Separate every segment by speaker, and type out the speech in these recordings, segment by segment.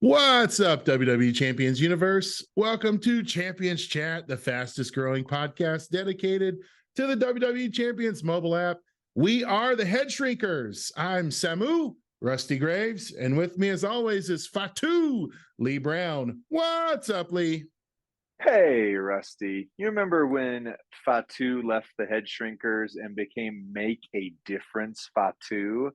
Speaker 1: What's up, WWE Champions Universe? Welcome to Champions Chat, the fastest growing podcast dedicated to the WWE Champions mobile app. We are the Head Shrinkers. I'm Samu, Rusty Graves, and with me as always is Fatu, Lee Brown. What's up, Lee?
Speaker 2: Hey, Rusty. You remember when Fatu left the Head Shrinkers and became Make a Difference Fatu?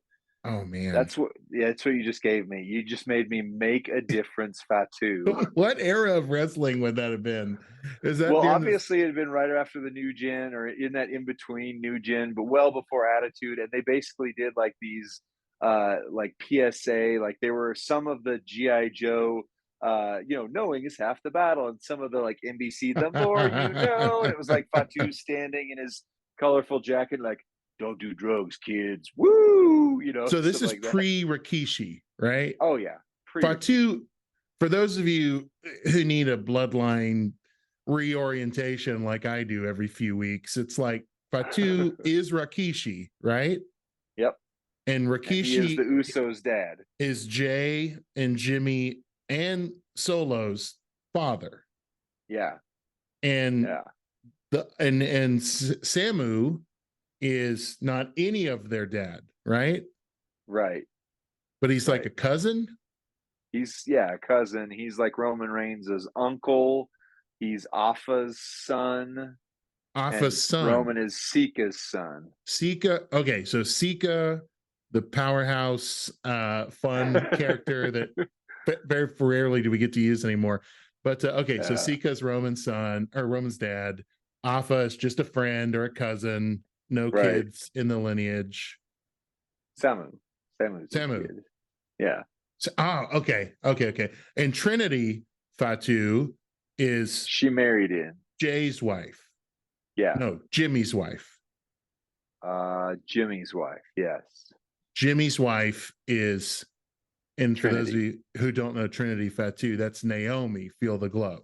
Speaker 1: Oh, man.
Speaker 2: That's what you just gave me. You just made me Make a Difference Fatu.
Speaker 1: What era of wrestling would that have been?
Speaker 2: Is that obviously it had been right after the New Gen or in that in between New Gen, but well before Attitude. And they basically did like these like PSA, like there were some of the G.I. Joe knowing is half the battle, and some of the like NBC, the more you know. And it was like Fatu standing in his colorful jacket, like, don't do drugs, kids. Woo!
Speaker 1: So this is like pre-Rikishi, right?
Speaker 2: Oh, yeah.
Speaker 1: Fatu, for those of you who need a bloodline reorientation like I do every few weeks, it's like Fatu is Rikishi, right?
Speaker 2: Yep.
Speaker 1: And Rikishi
Speaker 2: is the Usos' dad.
Speaker 1: Is Jay and Jimmy and Solo's father.
Speaker 2: Yeah.
Speaker 1: And Samu is not any of their dad, right?
Speaker 2: Right.
Speaker 1: But he's like a cousin.
Speaker 2: He's a cousin. He's like Roman Reigns' uncle. He's Afa's son. Roman is Sika's son.
Speaker 1: Sika. Okay, so Sika, the powerhouse, fun character that very rarely do we get to use anymore. But so Sika's Roman's son or Roman's dad. Afa is just a friend or a cousin. No kids in the lineage.
Speaker 2: Samu. Yeah.
Speaker 1: So, okay. And Trinity Fatu is
Speaker 2: she married in
Speaker 1: Jay's wife.
Speaker 2: Yeah.
Speaker 1: No, Jimmy's wife.
Speaker 2: Jimmy's wife. Yes.
Speaker 1: Jimmy's wife is, and for
Speaker 2: Trinity.
Speaker 1: those of you who don't know Trinity Fatu, that's Naomi. Feel the glow.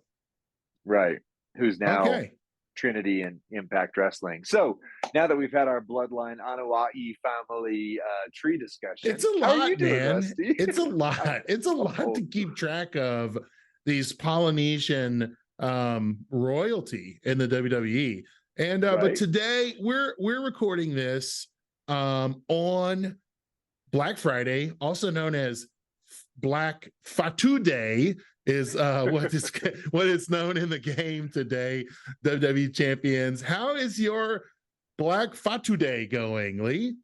Speaker 2: Right. Who's now Trinity in Impact Wrestling. So now that we've had our bloodline Anoa'i family tree discussion,
Speaker 1: it's a lot, man. It's a lot. It's a lot to keep track of these Polynesian royalty in the WWE. And but today we're recording this on Black Friday, also known as Black-Fatu Day, is what is known in the game today. WWE Champions. How is your Black-Fatu Day going, Lee?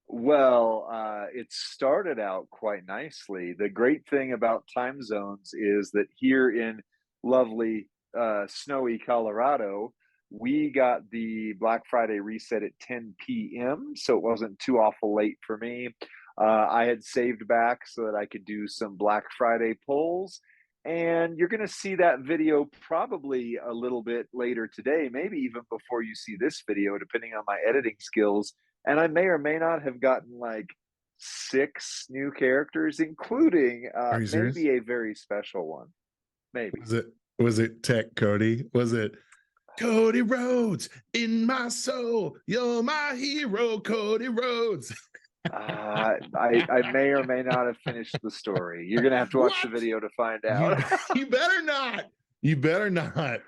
Speaker 2: Well, it started out quite nicely. The great thing about time zones is that here in lovely snowy Colorado, we got the Black Friday reset at 10 p.m. So it wasn't too awful late for me. I had saved back so that I could do some Black Friday pulls. And you're going to see that video probably a little bit later today, maybe even before you see this video, depending on my editing skills. And I may or may not have gotten like 6 new characters, including maybe a very special one. Maybe.
Speaker 1: Was it Tech Cody? Was it Cody Rhodes in my soul? You're my hero, Cody Rhodes.
Speaker 2: I may or may not have finished the story. You're gonna have to watch the video to find out.
Speaker 1: You better not. You better not.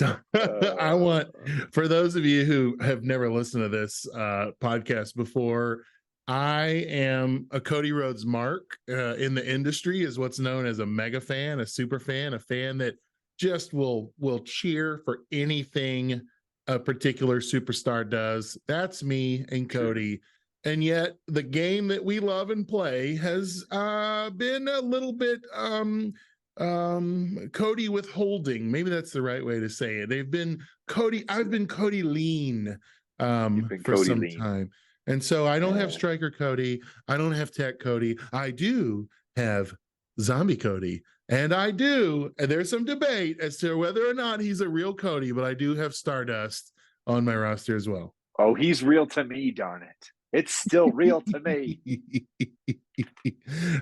Speaker 1: I want, for those of you who have never listened to this podcast before, I am a Cody Rhodes mark in the industry, is what's known as a mega fan, a super fan, a fan that just will cheer for anything a particular superstar does. That's me and Cody. And yet the game that we love and play has been a little bit Cody withholding. Maybe that's the right way to say it. I've been Cody lean for some time. And so I don't have Striker Cody. I don't have Tech Cody. I do have Zombie Cody. And there's some debate as to whether or not he's a real Cody, but I do have Stardust on my roster as well.
Speaker 2: Oh, he's real to me, darn it. It's still real to me.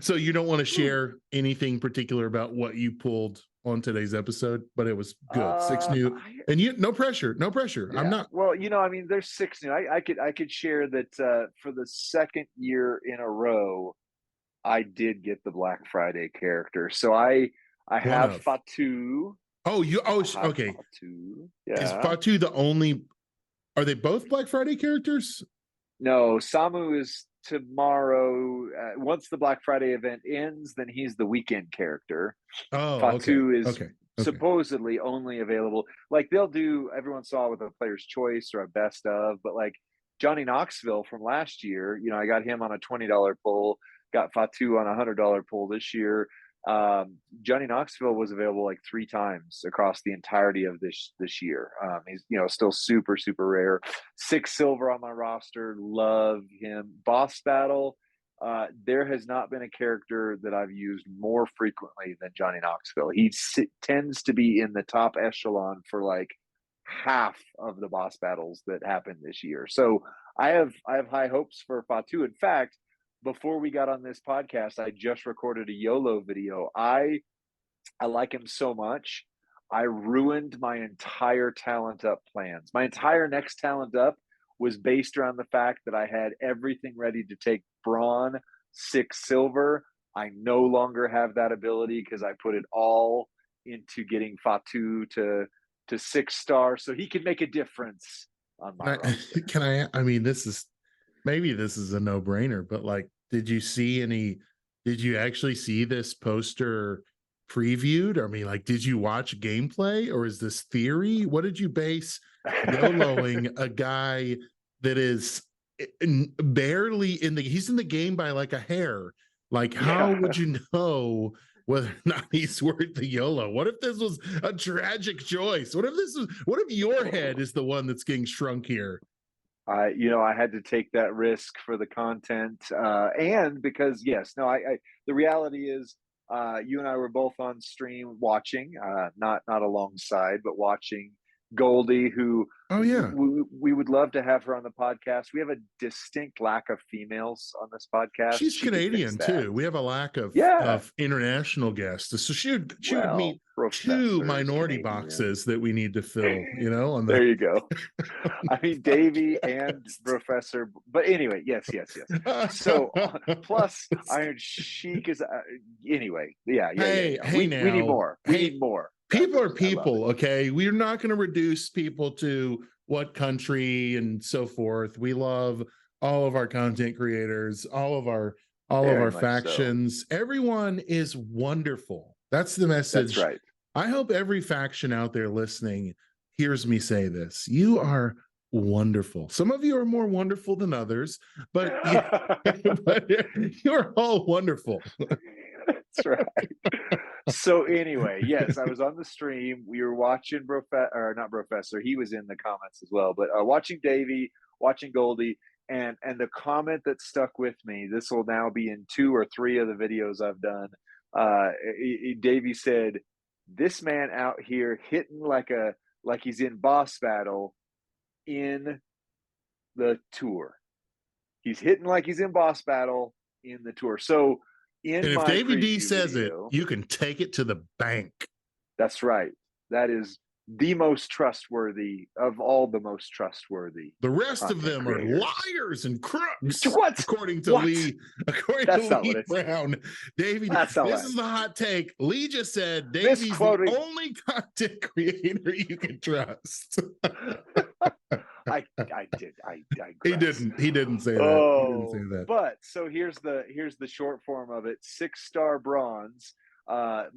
Speaker 1: So you don't want to share anything particular about what you pulled on today's episode, but it was good. 6 new, and no pressure. Yeah. I'm not.
Speaker 2: Well, there's 6 new. I could share that for the second year in a row, I did get the Black Friday character. So I
Speaker 1: One
Speaker 2: have
Speaker 1: of.
Speaker 2: Fatu.
Speaker 1: Oh,
Speaker 2: I have
Speaker 1: okay.
Speaker 2: Fatu.
Speaker 1: Is
Speaker 2: Yeah.
Speaker 1: Fatu the only? Are they both Black Friday characters?
Speaker 2: No, Samu is tomorrow. Once the Black Friday event ends, then he's the weekend character.
Speaker 1: Oh, okay,
Speaker 2: Fatu is
Speaker 1: okay, okay.
Speaker 2: supposedly only available. Like they'll do everyone saw with a player's choice or a best of, but like Johnny Knoxville from last year, I got him on a $20 pull, got Fatu on a $100 pull this year. Johnny Knoxville was available like 3 times across the entirety of this year. He's still super super rare. 6 silver on my roster. Love him. Boss battle. There has not been a character that I've used more frequently than Johnny Knoxville. He tends to be in the top echelon for like half of the boss battles that happened this year. So I have high hopes for Fatu. In fact, before we got on this podcast, I just recorded a YOLO video. I like him so much. I ruined my entire talent up plans. My entire next talent up was based around the fact that I had everything ready to take Braun 6 silver. I no longer have that ability because I put it all into getting Fatu to 6 star so he can make a difference on my roster.
Speaker 1: I mean, maybe this is a no-brainer, but like, did you actually see this poster previewed? I mean, like, did you watch gameplay, or is this theory? What did you base YOLOing a guy that is barely he's in the game by like a hair? Like, how would you know whether or not he's worth the YOLO? What if this was a tragic choice? What if your head is the one that's getting shrunk here?
Speaker 2: I had to take that risk for the content, and because yes, no, the reality is, you and I were both on stream watching, not alongside, but watching Goldie, who
Speaker 1: Oh yeah,
Speaker 2: we would love to have her on the podcast. We have a distinct lack of females on this podcast.
Speaker 1: she's
Speaker 2: She could fix
Speaker 1: Canadian
Speaker 2: that.
Speaker 1: too. We have a lack of
Speaker 2: Yeah,
Speaker 1: international guests, so she would meet two
Speaker 2: Professor is
Speaker 1: minority
Speaker 2: Canadian.
Speaker 1: boxes that we need to fill. On
Speaker 2: there you go. I mean, Davey and Professor. But anyway, yes. So plus Iron Sheik is anyway. Yeah.
Speaker 1: Hey,
Speaker 2: We need
Speaker 1: now,
Speaker 2: more. We need more.
Speaker 1: People are people, okay? We're not going to reduce people to what country and so forth. We love all of our content creators, all of our factions. So. Everyone is wonderful. That's the message.
Speaker 2: That's right.
Speaker 1: I hope every faction out there listening hears me say this. You are wonderful. Some of you are more wonderful than others, but you're all wonderful.
Speaker 2: That's right. So anyway, yes, I was on the stream. We were watching not Professor. He was in the comments as well, but watching Davey, watching Goldie, and the comment that stuck with me. This will now be in 2 or 3 of the videos I've done. Davey said, "This man out here hitting like he's in boss battle in the tour. He's hitting like he's in boss battle in the tour." So.
Speaker 1: And if Davey D says it, you can take it to the bank.
Speaker 2: That's right. That is the most trustworthy of all the most trustworthy.
Speaker 1: The rest of them are liars and crooks.
Speaker 2: What?
Speaker 1: According to Lee Brown. Davey, this is the hot take. Lee just said Davey's the only content creator you can trust.
Speaker 2: I did.
Speaker 1: He didn't say that.
Speaker 2: Oh,
Speaker 1: he didn't say that.
Speaker 2: But so here's the short form of it. 6-star bronze,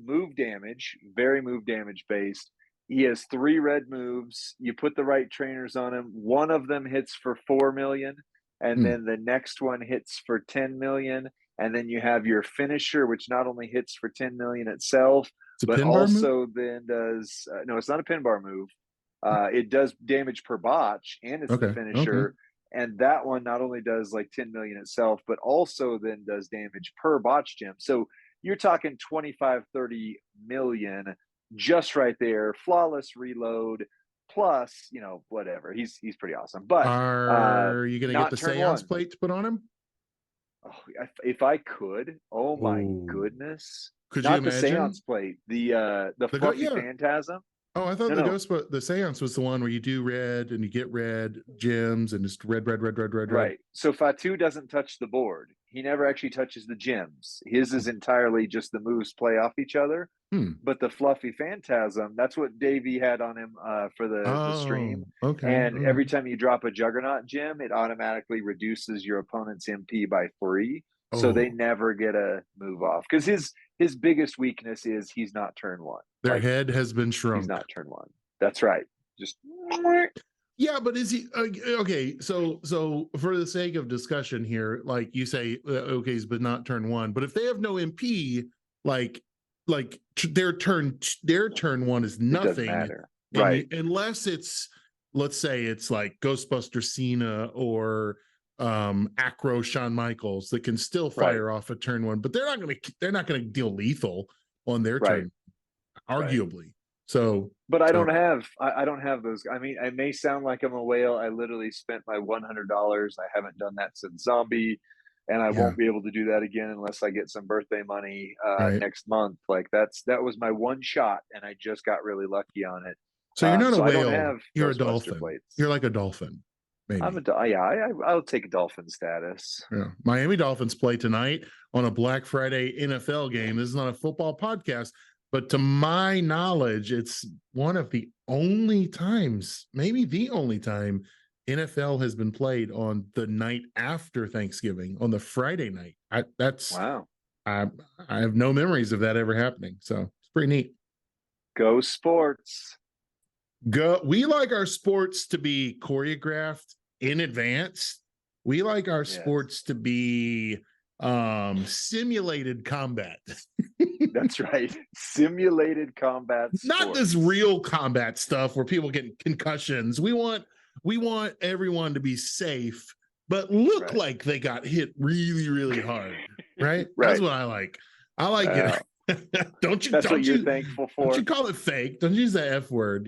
Speaker 2: move damage, very move damage based. He has 3 red moves. You put the right trainers on him. One of them hits for 4 million, and then the next one hits for 10 million. And then you have your finisher, which not only hits for 10 million itself, but also then does no, it's not a pin bar move. It does damage per botch, and it's the finisher. Okay. And that one not only does like 10 million itself, but also then does damage per botch gem. So you're talking 25, 30 million just right there. Flawless reload, plus, whatever. He's pretty awesome. But
Speaker 1: are you going to get the seance plate to put on him?
Speaker 2: Oh, if I could, my goodness.
Speaker 1: Could
Speaker 2: not
Speaker 1: you imagine?
Speaker 2: The seance plate, the fluffy phantasm.
Speaker 1: Oh, I thought
Speaker 2: No.
Speaker 1: the seance was the one where you do red and you get red gems and just red.
Speaker 2: Right. So Fatu doesn't touch the board. He never actually touches the gems. His is entirely just the moves play off each other. But the fluffy phantasm, that's what Davey had on him for the stream.
Speaker 1: Okay.
Speaker 2: And every time you drop a juggernaut gem, it automatically reduces your opponent's MP by 3. So they never get a move off. Because his biggest weakness is he's not turn 1.
Speaker 1: Their head has been shrunk.
Speaker 2: He's not turn 1. That's right. Just
Speaker 1: yeah, but is he okay? So for the sake of discussion here, like you say, okay, but not turn 1. But if they have no MP, like their turn 1 is nothing.
Speaker 2: It doesn't matter, right?
Speaker 1: Unless it's, let's say it's like Ghostbuster Cena or Acro Shawn Michaels that can still fire off a turn 1, but they're not gonna deal lethal on their turn, arguably. So,
Speaker 2: but I don't have those. I mean, I may sound like I'm a whale. I literally spent my $100. I haven't done that since Zombie, and I won't be able to do that again unless I get some birthday money next month. Like that was my one shot, and I just got really lucky on it.
Speaker 1: So you're not a whale.
Speaker 2: I don't have
Speaker 1: you're a dolphin.
Speaker 2: Plates.
Speaker 1: You're like a dolphin. Maybe.
Speaker 2: I'll take a dolphin status.
Speaker 1: Yeah. Miami Dolphins play tonight on a Black Friday NFL game. This is not a football podcast, but to my knowledge, it's one of the only times, maybe the only time, NFL has been played on the night after Thanksgiving, on the Friday night.
Speaker 2: Wow.
Speaker 1: I have no memories of that ever happening. So it's pretty neat.
Speaker 2: Go sports.
Speaker 1: We like our sports to be choreographed in advance. We like our sports to be simulated combat.
Speaker 2: That's right. Simulated combat sports.
Speaker 1: Not this real combat stuff where people get concussions. We want everyone to be safe, but look like they got hit really, really hard. Right? That's what I like. I like it.
Speaker 2: That's what you're thankful for.
Speaker 1: Don't you call it fake? Don't use that F word,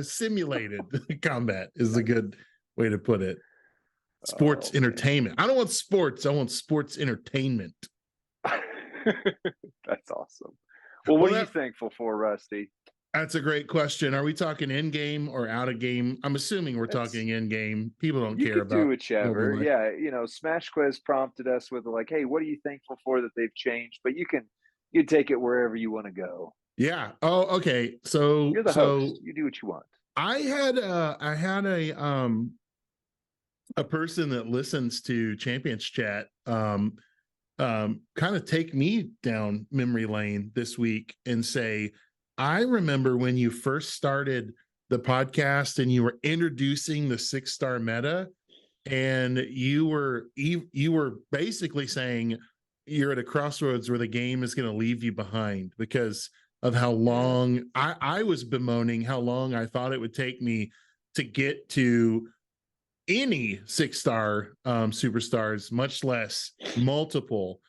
Speaker 1: simulated combat is a good way to put it. Sports entertainment. I don't want sports. I want sports entertainment.
Speaker 2: That's awesome. Well, what are you thankful for, Rusty?
Speaker 1: That's a great question. Are we talking in game or out of game? I'm assuming we're talking in game. People don't care about.
Speaker 2: You can do whichever. Yeah, Smash Quiz prompted us with like, "Hey, what are you thankful for that they've changed?" But you take it wherever you want to go.
Speaker 1: Yeah. Oh, okay. So
Speaker 2: you're the host. You do what you want.
Speaker 1: I had a person that listens to Champions Chat kind of take me down memory lane this week and say, I remember when you first started the podcast and you were introducing the 6-star meta, and you were basically saying you're at a crossroads where the game is going to leave you behind because of how long I was bemoaning how long I thought it would take me to get to any 6-star superstars, much less multiple.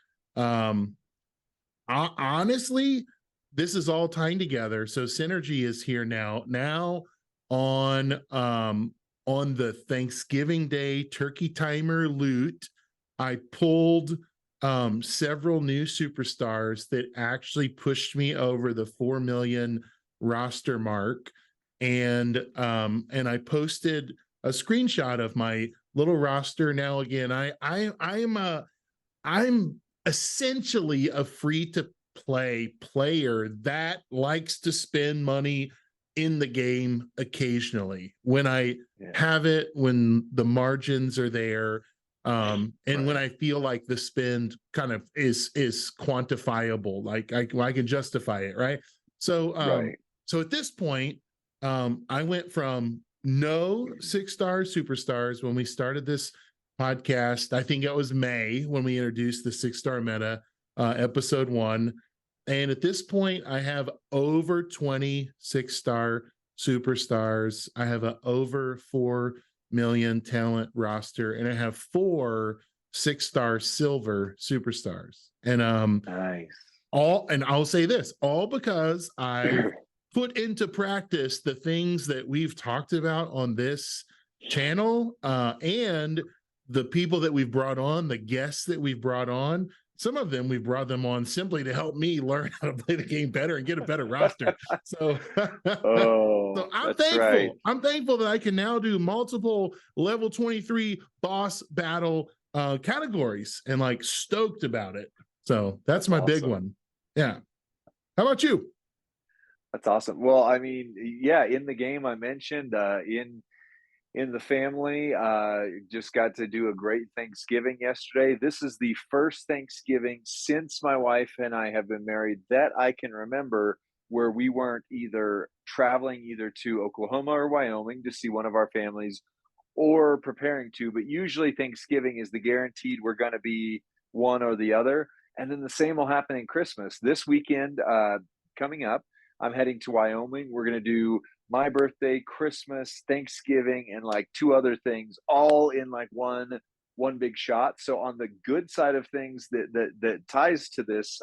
Speaker 1: Honestly, this is all tying together. So Synergy is here now on the Thanksgiving Day turkey timer loot. I pulled several new superstars that actually pushed me over the 4 million roster mark. And I posted a screenshot of my little roster. Now, again, I'm essentially a free-to-play player that likes to spend money in the game occasionally when I have it, when the margins are there, and when I feel like the spend kind of is quantifiable, like I can justify it, right? So so at this point, I went from no 6-star superstars when we started this podcast. I think it was May when we introduced the 6-star meta, episode 1. And at this point, I have over 20 6-star superstars. I have an over 4 million talent roster, and I have 4 6-star silver superstars. And
Speaker 2: nice.
Speaker 1: And I'll say this, all because I put into practice the things that we've talked about on this channel, and the people that we've brought on, the guests that we've brought on. some of them we've brought them on simply to help me learn how to play the game better and get a better roster. So, so I'm
Speaker 2: that's
Speaker 1: thankful.
Speaker 2: right.
Speaker 1: I'm thankful that I can now do multiple level 23 boss battle categories, and like stoked about it. So that's my big one. Yeah. How about you?
Speaker 2: That's awesome. Well, I mean, yeah, in the game I mentioned, in the family, just got to do a great Thanksgiving yesterday. This is the first Thanksgiving since my wife and I have been married that I can remember where we weren't either traveling either to Oklahoma or Wyoming to see one of our families or preparing to, but usually Thanksgiving is the guaranteed we're going to be one or the other. And then the same will happen in Christmas. This weekend, coming up, I'm heading to Wyoming. We're going to do my birthday, Christmas, Thanksgiving, and like two other things, all in like one big shot. So on the good side of things that ties to this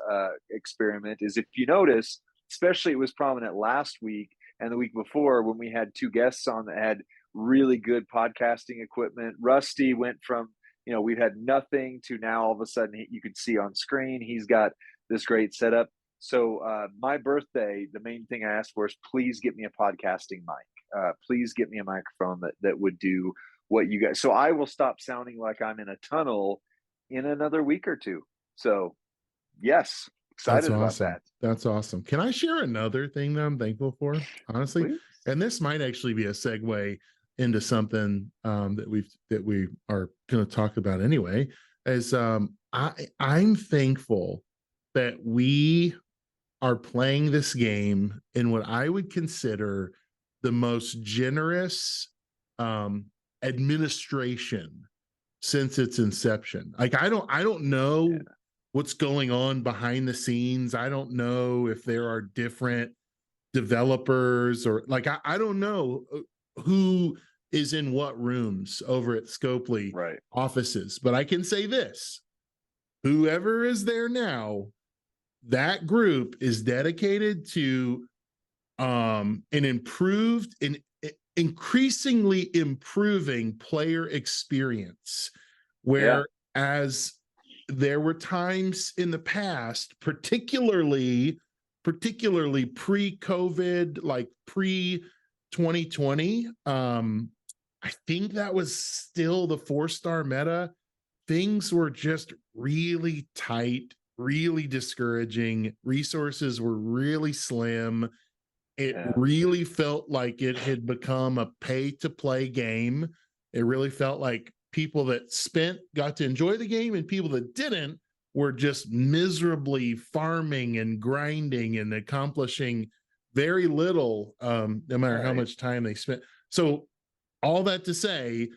Speaker 2: experiment is, if you notice, especially it was prominent last week and the week before when we had two guests on that had really good podcasting equipment. Rusty went from, we've had nothing to now all of a sudden you could see on screen he's got this great setup. So my birthday, the main thing I asked for is please get me a podcasting mic. Please get me a microphone that would do what you guys. So I will stop sounding like I'm in a tunnel in another week or two. So yes, excited about that.
Speaker 1: That's awesome. Can I share another thing that I'm thankful for? Honestly,
Speaker 2: Please?
Speaker 1: And this might actually be a segue into something that we are going to talk about anyway. As I'm thankful that we are playing this game in what I would consider the most generous administration since its inception. Like I don't know what's going on behind the scenes. I don't know if there are different developers or like I don't know who is in what rooms over at Scopely offices, but I can say this: whoever is there now, that group is dedicated to an improved and increasingly improving player experience. Whereas there were times in the past, particularly pre-COVID, like pre-2020, I think that was still the 4-star meta. Things were just really tight, really discouraging. Resources were really slim. It really felt like it had become a pay-to-play game. It really felt like people that spent got to enjoy the game, and people that didn't were just miserably farming and grinding and accomplishing very little, no matter how much time they spent. So all that to say,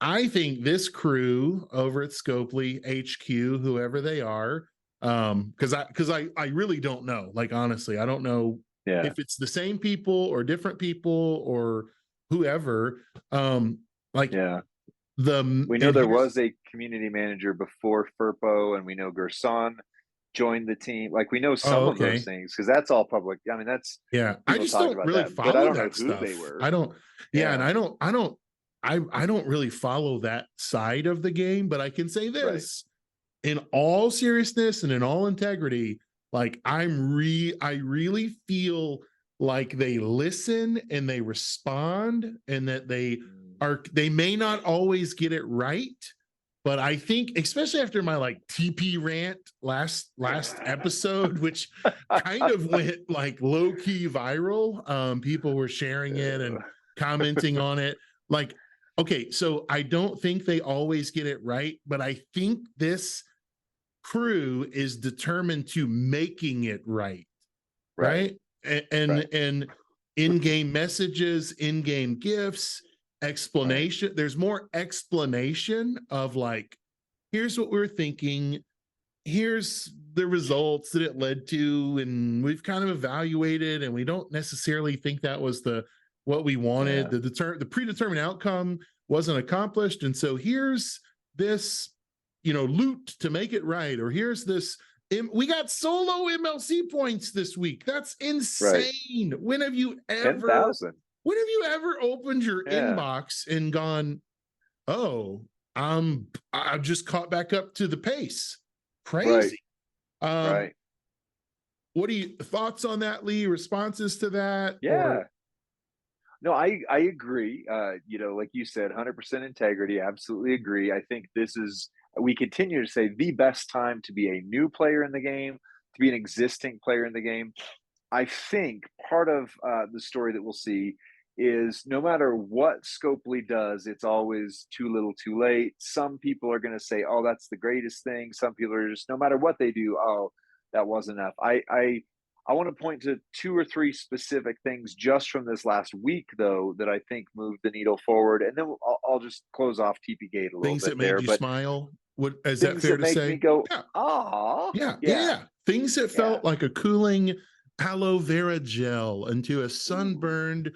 Speaker 1: I think this crew over at Scopely HQ, whoever they are, because I really don't know. Like honestly, I don't know if it's the same people or different people or whoever.
Speaker 2: We know there was a community manager before Furpo, and we know Gerson joined the team. Like we know some of those things because that's all public. I mean, that's
Speaker 1: I just don't really follow
Speaker 2: but I don't
Speaker 1: that
Speaker 2: know who
Speaker 1: stuff.
Speaker 2: they were.
Speaker 1: I don't. And I don't really follow that side of the game. But I can say this in all seriousness and in all integrity. Like I really feel like they listen and they respond, and that they may not always get it right, but I think especially after my like TP rant last episode, which kind of went like low key viral. People were sharing it and commenting on it. Like, okay, so I don't think they always get it right, but I think this crew is determined to making it right. And in-game messages, in-game gifts, explanation. There's more explanation of like, here's what we're thinking, here's the results that it led to, and we've kind of evaluated, and we don't necessarily think that was what we wanted. The predetermined outcome wasn't accomplished, and so here's this loot to make it right, or here's this. We got solo MLC points this week. That's insane. When have you ever
Speaker 2: 10,000?
Speaker 1: When have you ever opened your inbox and gone, oh, I've just caught back up to the pace? Crazy.
Speaker 2: Right.
Speaker 1: What are you thoughts on that, Lee? Responses to that?
Speaker 2: Yeah. No, I agree. Like you said, 100% integrity. Absolutely agree. I think we continue to say the best time to be a new player in the game, to be an existing player in the game. I think part of the story that we'll see is no matter what Scopely does, it's always too little, too late. Some people are going to say, "Oh, that's the greatest thing." Some people are just, no matter what they do, "Oh, that wasn't enough." I want to point to two or three specific things just from this last week, though, that I think moved the needle forward, and then I'll just close off TP Gate a little
Speaker 1: Things
Speaker 2: bit
Speaker 1: that made
Speaker 2: there.
Speaker 1: you
Speaker 2: But
Speaker 1: smile. What is that
Speaker 2: things
Speaker 1: fair
Speaker 2: that
Speaker 1: to
Speaker 2: make me
Speaker 1: say?
Speaker 2: go,
Speaker 1: Yeah.
Speaker 2: "Ah,
Speaker 1: Yeah,
Speaker 2: yeah,
Speaker 1: yeah. Things that
Speaker 2: yeah."
Speaker 1: felt like a cooling aloe vera gel into a
Speaker 2: Ooh.
Speaker 1: sunburned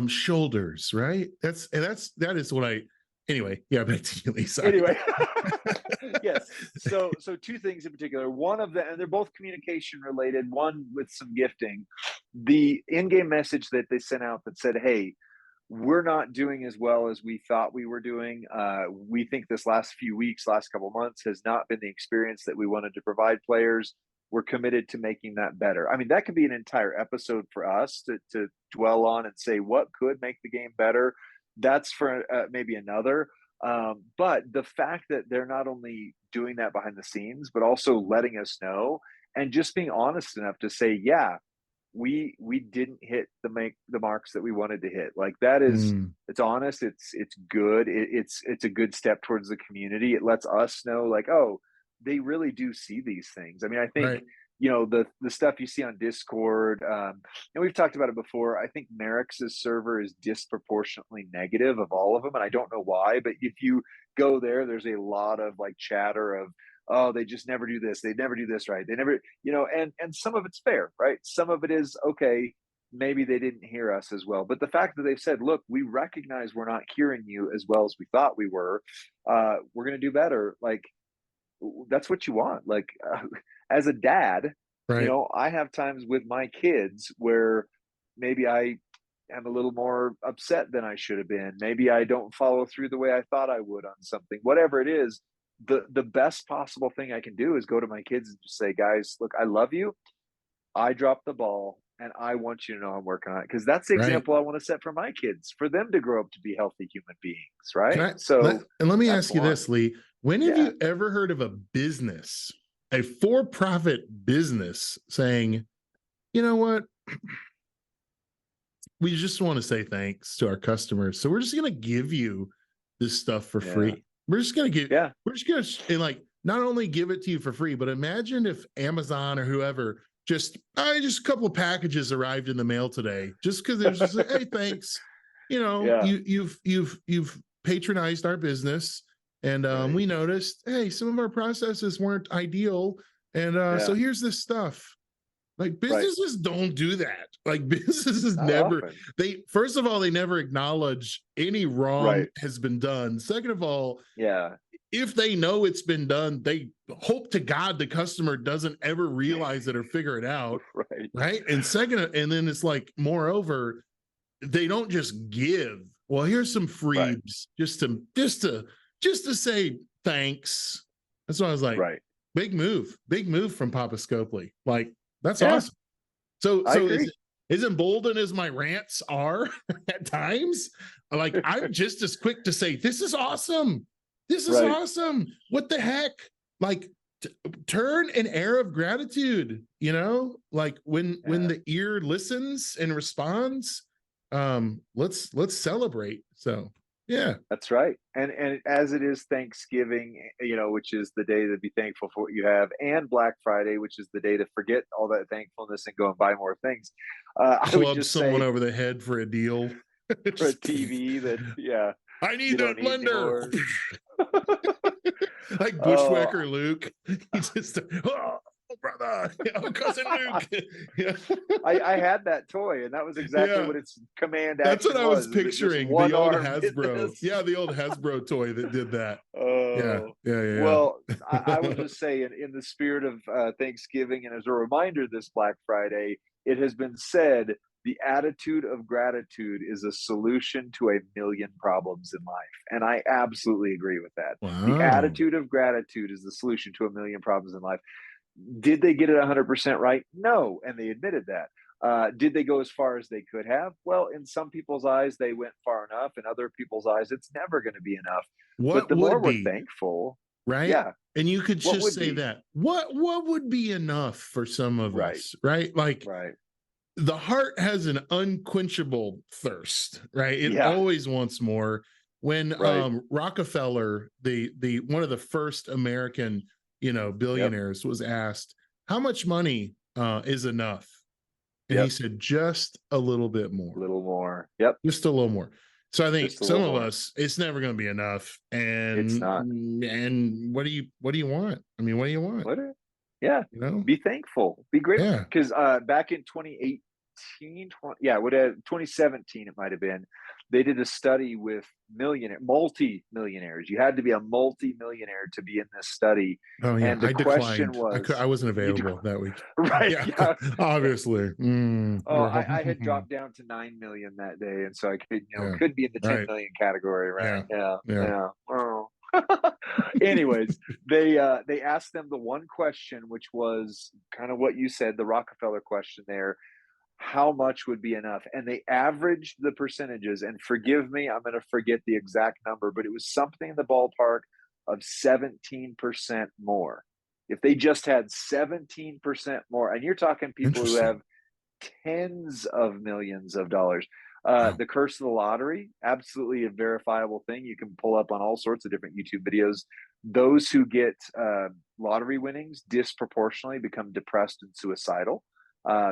Speaker 1: shoulders, right? That is what I anyway, yeah, back to you, Lee. Sorry.
Speaker 2: Anyway, yes. So two things in particular. One of them, and they're both communication related. One with some gifting. The in-game message that they sent out that said, "Hey, we're not doing as well as we thought we were doing. We think this last few weeks, last couple months, has not been the experience that we wanted to provide players. We're committed to making that better." I mean, that could be an entire episode for us to dwell on and say what could make the game better. That's for maybe another. But the fact that they're not only doing that behind the scenes, but also letting us know and just being honest enough to say, "Yeah, we didn't hit the marks that we wanted to hit." Like that is,
Speaker 1: Mm,
Speaker 2: it's honest, it's good, it's a good step towards the community. It lets us know, like, oh, they really do see these things. I mean, I think,
Speaker 1: right.
Speaker 2: the stuff you see on Discord, and we've talked about it before. I think Merrick's server is disproportionately negative of all of them, and I don't know why, but if you go there, there's a lot of like chatter of, "Oh, they just never do this, they never do this right, they never," and some of it's fair, right? Some of it is okay, maybe they didn't hear us as well. But the fact that they've said, "Look, we recognize we're not hearing you as well as we thought we were. We're going to do better." Like, that's what you want. Like, as a dad,
Speaker 1: Right.
Speaker 2: I have times with my kids where maybe I am a little more upset than I should have been. Maybe I don't follow through the way I thought I would on something. Whatever it is, the best possible thing I can do is go to my kids and just say, "Guys, look, I love you. I dropped the ball, and I want you to know I'm working on it." Because that's the
Speaker 1: Right.
Speaker 2: example I want to set for my kids, for them to grow up to be healthy human beings,
Speaker 1: Can
Speaker 2: right?
Speaker 1: I
Speaker 2: So
Speaker 1: let me
Speaker 2: that's
Speaker 1: ask you
Speaker 2: one.
Speaker 1: this, Lee? When have
Speaker 2: Yeah.
Speaker 1: you ever heard of a business, a for-profit business saying, you know what? We just want to say thanks to our customers. So we're just going to give you this stuff for
Speaker 2: Yeah.
Speaker 1: free. We're just going to give,
Speaker 2: Yeah.
Speaker 1: we're just going to, and like, not only give it to you for free, but imagine if Amazon or whoever just a couple of packages arrived in the mail today, just because there's just like, hey, thanks.
Speaker 2: Yeah.
Speaker 1: You've patronized our business, and
Speaker 2: Right.
Speaker 1: we noticed, hey, some of our processes weren't ideal, and so
Speaker 2: Yeah.
Speaker 1: here's this stuff. Like
Speaker 2: Right.
Speaker 1: businesses don't do that. Like businesses
Speaker 2: Not
Speaker 1: never,
Speaker 2: often.
Speaker 1: they first of all, they never acknowledge any wrong
Speaker 2: Right.
Speaker 1: has been done. Second of all,
Speaker 2: Yeah.
Speaker 1: if they know it's been done, they hope to God the customer doesn't ever realize it or figure it out.
Speaker 2: Right.
Speaker 1: Right. And then it's like, moreover, they don't just give. Well, here's some
Speaker 2: Right.
Speaker 1: freebs just to say thanks. That's why I was like,
Speaker 2: Right.
Speaker 1: big move from Papa Scopely. Like, that's
Speaker 2: Yeah.
Speaker 1: awesome. So
Speaker 2: I
Speaker 1: is
Speaker 2: agree.
Speaker 1: as emboldened as my rants are at times, like I'm just as quick to say, "This is awesome. This is
Speaker 2: Right.
Speaker 1: awesome. What the heck?" Like turn an air of gratitude. Like when
Speaker 2: Yeah.
Speaker 1: the ear listens and responds, let's celebrate. So yeah,
Speaker 2: That's right. And as it is Thanksgiving, which is the day to be thankful for what you have, and Black Friday, which is the day to forget all that thankfulness and go and buy more things. I would
Speaker 1: club
Speaker 2: just
Speaker 1: someone
Speaker 2: say,
Speaker 1: over the head for a deal.
Speaker 2: for a
Speaker 1: Just,
Speaker 2: TV that, yeah,
Speaker 1: I
Speaker 2: you
Speaker 1: need
Speaker 2: don't
Speaker 1: that
Speaker 2: need
Speaker 1: blender.
Speaker 2: anymore.
Speaker 1: Like
Speaker 2: Oh,
Speaker 1: Bushwhacker Luke. He just, oh, brother, cousin Luke. Yeah.
Speaker 2: I had that toy, and that was exactly
Speaker 1: Yeah.
Speaker 2: what its command
Speaker 1: That's what
Speaker 2: action
Speaker 1: I was
Speaker 2: was. Is it just
Speaker 1: picturing. The
Speaker 2: one
Speaker 1: old
Speaker 2: arm did
Speaker 1: Hasbro.
Speaker 2: this?
Speaker 1: Yeah, the old Hasbro toy that did that. Yeah.
Speaker 2: Oh,
Speaker 1: Yeah. Yeah.
Speaker 2: well, I will
Speaker 1: Yeah.
Speaker 2: just say, in the spirit of Thanksgiving, and as a reminder this Black Friday, it has been said the attitude of gratitude is a solution to a million problems in life. And I absolutely agree with that. The
Speaker 1: Wow.
Speaker 2: attitude of gratitude is the solution to a million problems in life. Did they get it 100% right? No, and they admitted that. Did they go as far as they could have? Well, in some people's eyes, they went far enough. In other people's eyes, it's never going to be enough. But
Speaker 1: What
Speaker 2: the more
Speaker 1: would
Speaker 2: we're
Speaker 1: be,
Speaker 2: thankful,
Speaker 1: right?
Speaker 2: yeah,
Speaker 1: And you could
Speaker 2: what
Speaker 1: just
Speaker 2: would
Speaker 1: say
Speaker 2: be?
Speaker 1: that. What would be enough for some of
Speaker 2: Right,
Speaker 1: us, right? Like
Speaker 2: right.
Speaker 1: the heart has an unquenchable thirst, right? It
Speaker 2: Yeah,
Speaker 1: always wants more. When
Speaker 2: right.
Speaker 1: Rockefeller, the one of the first American,
Speaker 2: Yep,
Speaker 1: billionaires, was asked, how much money is enough? And he
Speaker 2: yep.
Speaker 1: said, just a little bit
Speaker 2: A
Speaker 1: more,
Speaker 2: little more. Yep,
Speaker 1: just a little more. So I
Speaker 2: just
Speaker 1: think
Speaker 2: a
Speaker 1: some
Speaker 2: little
Speaker 1: of
Speaker 2: more.
Speaker 1: us, it's never going to be enough.
Speaker 2: It's not.
Speaker 1: And what do you want? I mean, what do you want?
Speaker 2: What? Yeah,
Speaker 1: You know?
Speaker 2: be thankful, be grateful.
Speaker 1: Yeah.
Speaker 2: Because back in 2018, yeah, 2017, it might have been, they did a study with multi-millionaires. You had to be a multi-millionaire to be in this study.
Speaker 1: Oh yeah.
Speaker 2: And the
Speaker 1: I
Speaker 2: question
Speaker 1: declined.
Speaker 2: was,
Speaker 1: I wasn't
Speaker 2: you do,
Speaker 1: available that week.
Speaker 2: right?
Speaker 1: Yeah.
Speaker 2: Yeah.
Speaker 1: Obviously.
Speaker 2: Oh, I had dropped down to 9 million that day. And so I could,
Speaker 1: Yeah.
Speaker 2: could be in the 10
Speaker 1: Right.
Speaker 2: million category, right?
Speaker 1: Yeah.
Speaker 2: Yeah.
Speaker 1: Yeah.
Speaker 2: Yeah. Oh. Anyways, they asked them the one question, which was kind of what you said, the Rockefeller question there. How much would be enough? And they averaged the percentages. And forgive me, I'm going to forget the exact number, but it was something in the ballpark of 17% more. If they just had 17% more, and you're talking people who have
Speaker 1: Interesting.
Speaker 2: tens of millions of dollars.
Speaker 1: Wow.
Speaker 2: The curse of the lottery, absolutely a verifiable thing. You can pull up on all sorts of different YouTube videos. Those who get lottery winnings disproportionately become depressed and suicidal.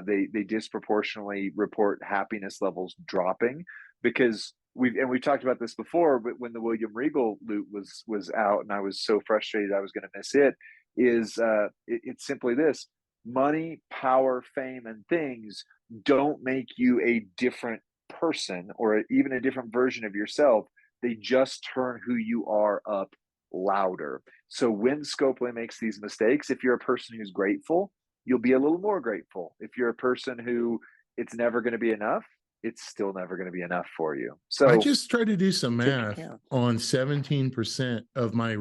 Speaker 2: They disproportionately report happiness levels dropping because we've talked about this before. But when the William Regal loot was out, and I was so frustrated I was going to miss it, it's simply this: money, power, fame, and things don't make you a different person or even a different version of yourself. They just turn who you are up louder. So when Scopely makes these mistakes, if you're a person who's grateful, you'll be a little more grateful. If you're a person who it's never going to be enough, it's still never going to be enough for you.
Speaker 1: I
Speaker 2: So
Speaker 1: just tried to do some
Speaker 2: take
Speaker 1: math
Speaker 2: account.
Speaker 1: on 17% of my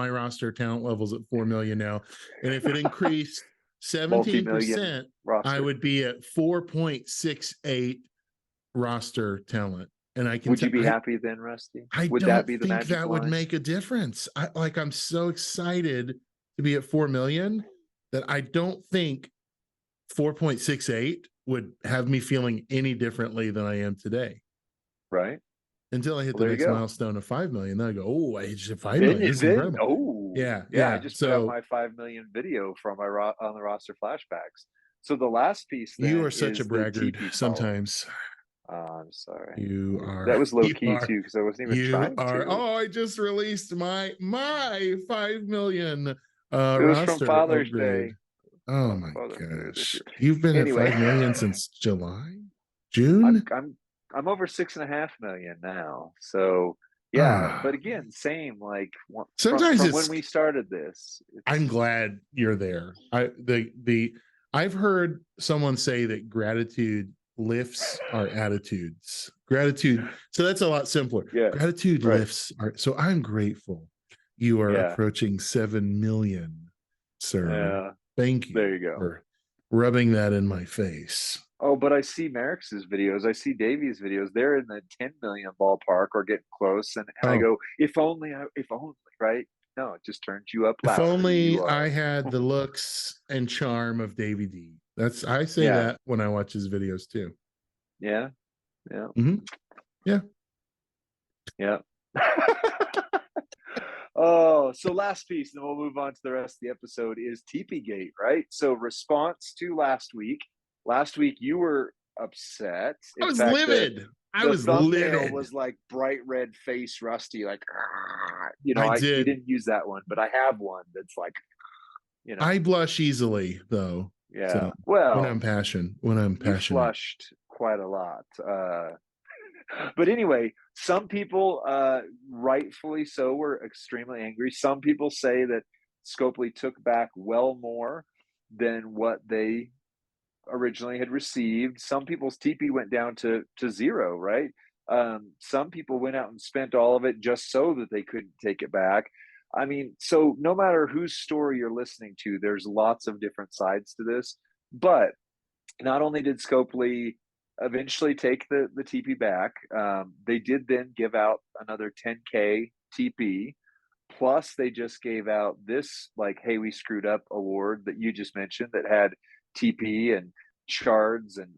Speaker 1: roster talent levels at 4 million now. And if it increased
Speaker 2: Multi-million
Speaker 1: 17%, I
Speaker 2: roster.
Speaker 1: would be at 4.68 roster talent. And I can
Speaker 2: Would
Speaker 1: tell
Speaker 2: you be happy then, Rusty?
Speaker 1: I
Speaker 2: Would that
Speaker 1: don't
Speaker 2: be the
Speaker 1: think
Speaker 2: magic
Speaker 1: that would
Speaker 2: line?
Speaker 1: make a difference. I'm so excited to be at 4 million that I don't think 4.68 would have me feeling any differently than I am today.
Speaker 2: Right.
Speaker 1: Until I hit
Speaker 2: Well,
Speaker 1: the
Speaker 2: there you
Speaker 1: next
Speaker 2: go.
Speaker 1: milestone of 5 million. Then I go, oh, I hit 5
Speaker 2: Then,
Speaker 1: million. This is
Speaker 2: then,
Speaker 1: incredible.
Speaker 2: oh,
Speaker 1: Yeah.
Speaker 2: yeah. I
Speaker 1: Yeah.
Speaker 2: just put out
Speaker 1: So
Speaker 2: my 5 million video from my on the roster flashbacks. So the last piece
Speaker 1: you
Speaker 2: then
Speaker 1: are such a
Speaker 2: is the
Speaker 1: braggart
Speaker 2: TP follow.
Speaker 1: sometimes.
Speaker 2: I'm sorry.
Speaker 1: You
Speaker 2: That
Speaker 1: are,
Speaker 2: was low
Speaker 1: you
Speaker 2: key
Speaker 1: are,
Speaker 2: too, because I wasn't even
Speaker 1: you
Speaker 2: trying
Speaker 1: are.
Speaker 2: to.
Speaker 1: Oh, I just released my 5 million
Speaker 2: It was from
Speaker 1: roster
Speaker 2: Father's
Speaker 1: upgrade.
Speaker 2: Day.
Speaker 1: Oh
Speaker 2: On
Speaker 1: my
Speaker 2: Father's Day this
Speaker 1: gosh.
Speaker 2: year.
Speaker 1: You've been at
Speaker 2: Anyway,
Speaker 1: 5 million since July,
Speaker 2: I'm
Speaker 1: June.
Speaker 2: I'm I'm over 6.5 million now. So yeah, but
Speaker 1: Ah,
Speaker 2: again, same like
Speaker 1: sometimes
Speaker 2: from when
Speaker 1: it's,
Speaker 2: we started this.
Speaker 1: I'm
Speaker 2: It's
Speaker 1: glad you're there. I've heard someone say that gratitude lifts our attitudes. Gratitude. So that's a lot simpler.
Speaker 2: yeah,
Speaker 1: Gratitude
Speaker 2: right.
Speaker 1: lifts our, so I'm grateful you are
Speaker 2: Yeah,
Speaker 1: approaching 7 million, sir.
Speaker 2: yeah.
Speaker 1: Thank you
Speaker 2: There you go.
Speaker 1: for rubbing that in my face.
Speaker 2: Oh, but I see Merrick's videos. I see Davies' videos. They're in the 10 million ballpark or getting close. And I
Speaker 1: Oh,
Speaker 2: go, if only, if only, right? No, it just turns you up
Speaker 1: if
Speaker 2: louder. You
Speaker 1: only I
Speaker 2: are.
Speaker 1: had the looks and charm of Davy D. I say
Speaker 2: Yeah.
Speaker 1: that when I watch his videos too.
Speaker 2: Yeah. Yeah.
Speaker 1: Mm-hmm. Yeah.
Speaker 2: Yeah. Oh, so last piece, and then we'll move on to the rest of the episode is TP Gate, right? So response to last week. Last week you were upset.
Speaker 1: I
Speaker 2: In
Speaker 1: was
Speaker 2: fact,
Speaker 1: livid. I
Speaker 2: the
Speaker 1: was
Speaker 2: thumbnail
Speaker 1: livid.
Speaker 2: was like bright red face Rusty, like
Speaker 1: I
Speaker 2: you
Speaker 1: did.
Speaker 2: didn't use that one, but I have one that's like,
Speaker 1: I blush easily though.
Speaker 2: yeah.
Speaker 1: So
Speaker 2: Well,
Speaker 1: when I'm
Speaker 2: you
Speaker 1: passionate.
Speaker 2: flushed quite a lot. But anyway, some people, rightfully so, were extremely angry. Some people say that Scopely took back well more than what they originally had received. Some people's TP went down to zero, right? Some people went out and spent all of it just so that they couldn't take it back. I mean, so no matter whose story you're listening to, there's lots of different sides to this. But not only did Scopely eventually take the TP back, they did then give out another 10K TP. Plus, they just gave out this, like, "Hey, we screwed up" award that you just mentioned that had TP and shards and,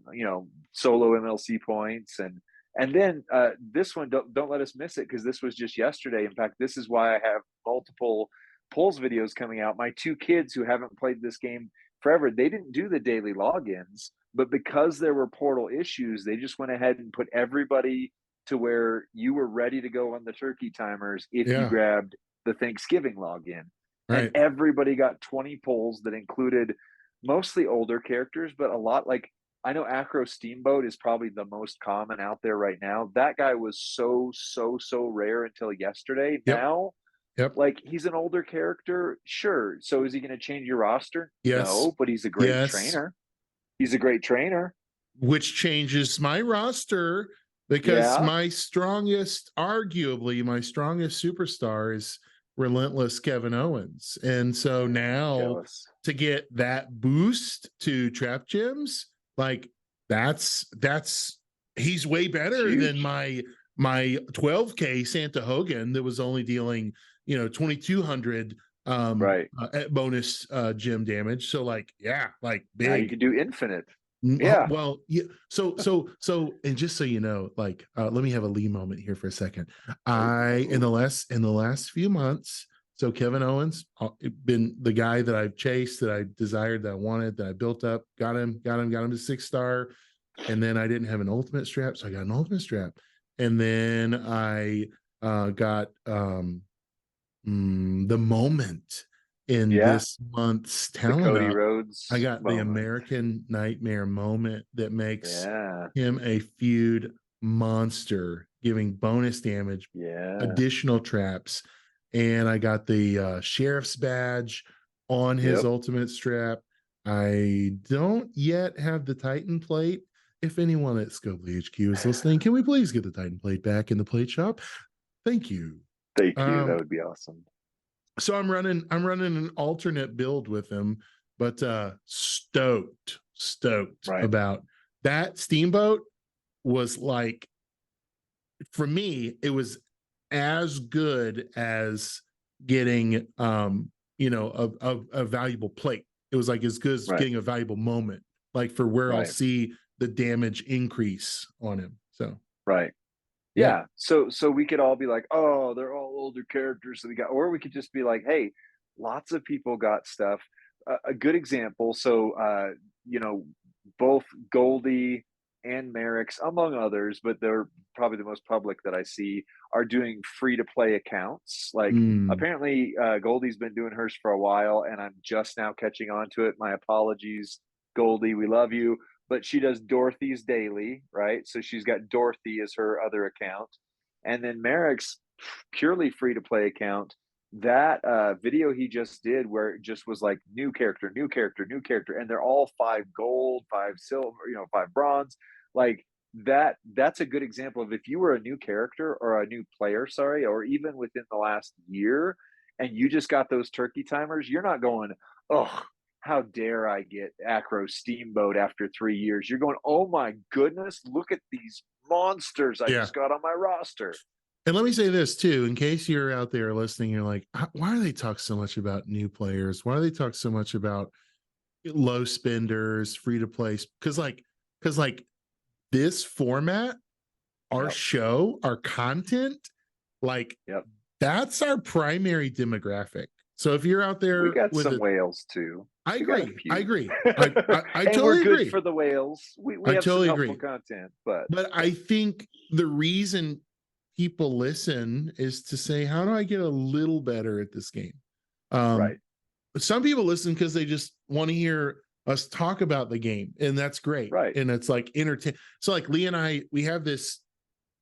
Speaker 2: solo MLC points. And then this one, don't let us miss it, because this was just yesterday. In fact, this is why I have multiple polls videos coming out. My two kids who haven't played this game forever, they didn't do the daily logins, but because there were portal issues, they just went ahead and put everybody to where you were ready to go on the turkey timers if you
Speaker 1: Yeah.
Speaker 2: grabbed the Thanksgiving login.
Speaker 1: Right.
Speaker 2: And everybody got 20 polls that included mostly older characters, but a lot, like, I know Acro Steamboat is probably the most common out there right now. That guy was so rare until yesterday.
Speaker 1: Yep.
Speaker 2: Now,
Speaker 1: Yep.
Speaker 2: like, he's an older character, sure. So is he going to change your roster?
Speaker 1: Yes.
Speaker 2: No, but he's a great trainer. He's a great trainer.
Speaker 1: Which changes my roster, because arguably my strongest superstar is Relentless Kevin Owens. And so now to get that boost to trap gems, like that's he's way better than my 12K Santa Hogan that was only dealing 2200 bonus gem damage. So like big.
Speaker 2: Now you can do infinite.
Speaker 1: Well, yeah. So, and just so you know, like, let me have a Lee moment here for a second. In the last few months, so Kevin Owens been the guy that I've chased, that I desired, that I wanted, that I built up, got him to 6-star, and then I didn't have an ultimate strap, so I got an ultimate strap, and then I got the moment in this month's Talent
Speaker 2: Cody
Speaker 1: Up.
Speaker 2: Rhodes
Speaker 1: I got
Speaker 2: moment.
Speaker 1: the American Nightmare moment that makes him a feud monster, giving bonus damage, additional traps, and I got the sheriff's badge on his ultimate strap. I don't yet have the Titan plate. If anyone at Scopely HQ is listening, can we please get the Titan plate back in the plate shop? Thank you.
Speaker 2: Thank you. That would be awesome.
Speaker 1: So I'm running an alternate build with him, but stoked about that. Steamboat was, like, for me, it was as good as getting a valuable plate. It was like as good as getting a valuable moment, like for where I'll see the damage increase on him. So
Speaker 2: yeah. So we could all be like, oh, they're all older characters that we got, or we could just be like, hey, lots of people got stuff. A good example. So both Goldie and Merrick's, among others, but they're probably the most public that I see, are doing free-to-play accounts. Like, apparently Goldie's been doing hers for a while, and I'm just now catching on to it. My apologies, Goldie, we love you. But she does Dorothy's daily, right? So she's got Dorothy as her other account. And then Merrick's purely free-to-play account. That video he just did, where it just was like new character, and they're all 5 gold, 5 silver, 5 bronze. Like that's a good example of, if you were a new character or a new player, or even within the last year, and you just got those turkey timers, you're not going, oh, how dare I get Acro Steamboat after 3 years? You're going, oh my goodness, look at these monsters I just got on my roster.
Speaker 1: And let me say this too, in case you're out there listening, you're like, why do they talk so much about new players? Why do they talk so much about low spenders, free to play? Because this format, our show, our content, that's our primary demographic. So if you're out there,
Speaker 2: we got some whales too.
Speaker 1: I agree. I
Speaker 2: and
Speaker 1: totally
Speaker 2: we're good
Speaker 1: agree
Speaker 2: for the whales. We have totally some helpful content, but
Speaker 1: I think the reason people listen is to say, how do I get a little better at this game? Some people listen because they just want to hear us talk about the game, and that's great. And it's like entertain. So like Lee and I, we have this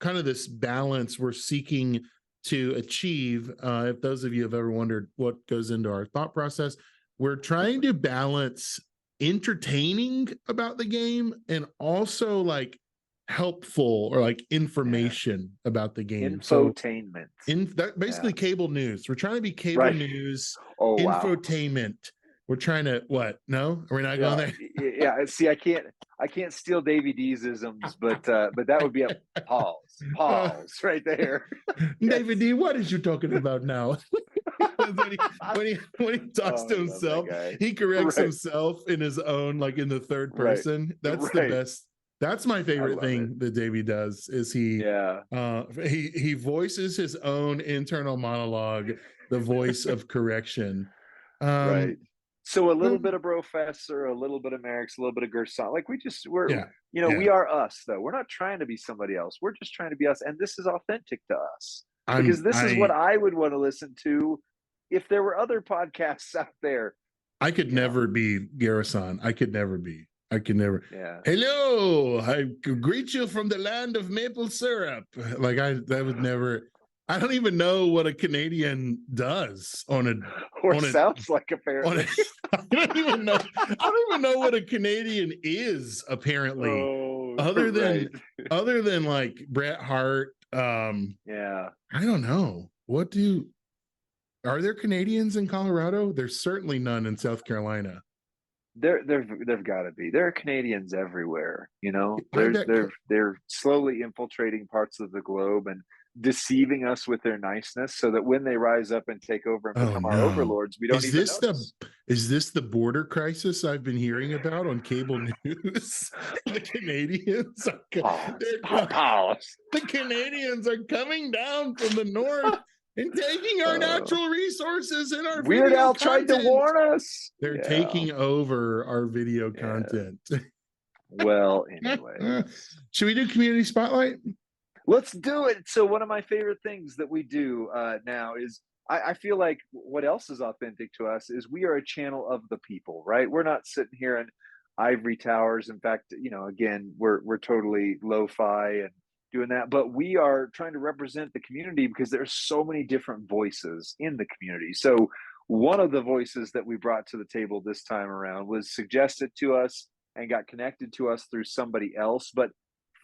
Speaker 1: kind of this balance we're seeking to achieve. If those of you have ever wondered what goes into our thought process, we're trying to balance entertaining about the game and also like helpful or like information about the game. So
Speaker 2: Infotainment.
Speaker 1: that basically cable news. We're trying to be cable
Speaker 2: Right.
Speaker 1: news,
Speaker 2: Oh, wow.
Speaker 1: infotainment. We're trying to what? No, we're not going there.
Speaker 2: Yeah. See, I can't steal Davey D's isms, but that would be a pause right there.
Speaker 1: David D, what is you talking about now? when he talks to himself, he corrects himself in his own, like in the third person. That's the best. That's my favorite thing that Davey does is he voices his own internal monologue, the voice of correction.
Speaker 2: Right. So a little bit of Professor, a little bit of Merrick's, a little bit of Gerson. Like we are us though. We're not trying to be somebody else. We're just trying to be us. And this is authentic to us. Because this is what I would want to listen to if there were other podcasts out there.
Speaker 1: I could never be Garrison. I could never. Yeah. Hello, I greet you from the land of maple syrup. Like that would never. I don't even know what a Canadian does sounds like apparently. I don't even know what a Canadian is apparently. Other than like Bret Hart. I don't know. Are there Canadians in Colorado? There's certainly none in South Carolina.
Speaker 2: There've got to be. There are Canadians everywhere. They're slowly infiltrating parts of the globe and deceiving us with their niceness, so that when they rise up and take over and become our overlords, we don't even notice.
Speaker 1: Is this the border crisis I've been hearing about on cable news? The Canadians the Canadians are coming down from the north and taking our natural resources and our
Speaker 2: Weird Al tried to warn us.
Speaker 1: They're taking over our video content.
Speaker 2: Well, anyway.
Speaker 1: Should we do community spotlight?
Speaker 2: Let's do it. So one of my favorite things that we do now is I feel like what else is authentic to us is we are a channel of the people, right? We're not sitting here in ivory towers. In fact, again, we're totally lo-fi and doing that, but we are trying to represent the community because there's so many different voices in the community. So one of the voices that we brought to the table this time around was suggested to us and got connected to us through somebody else. But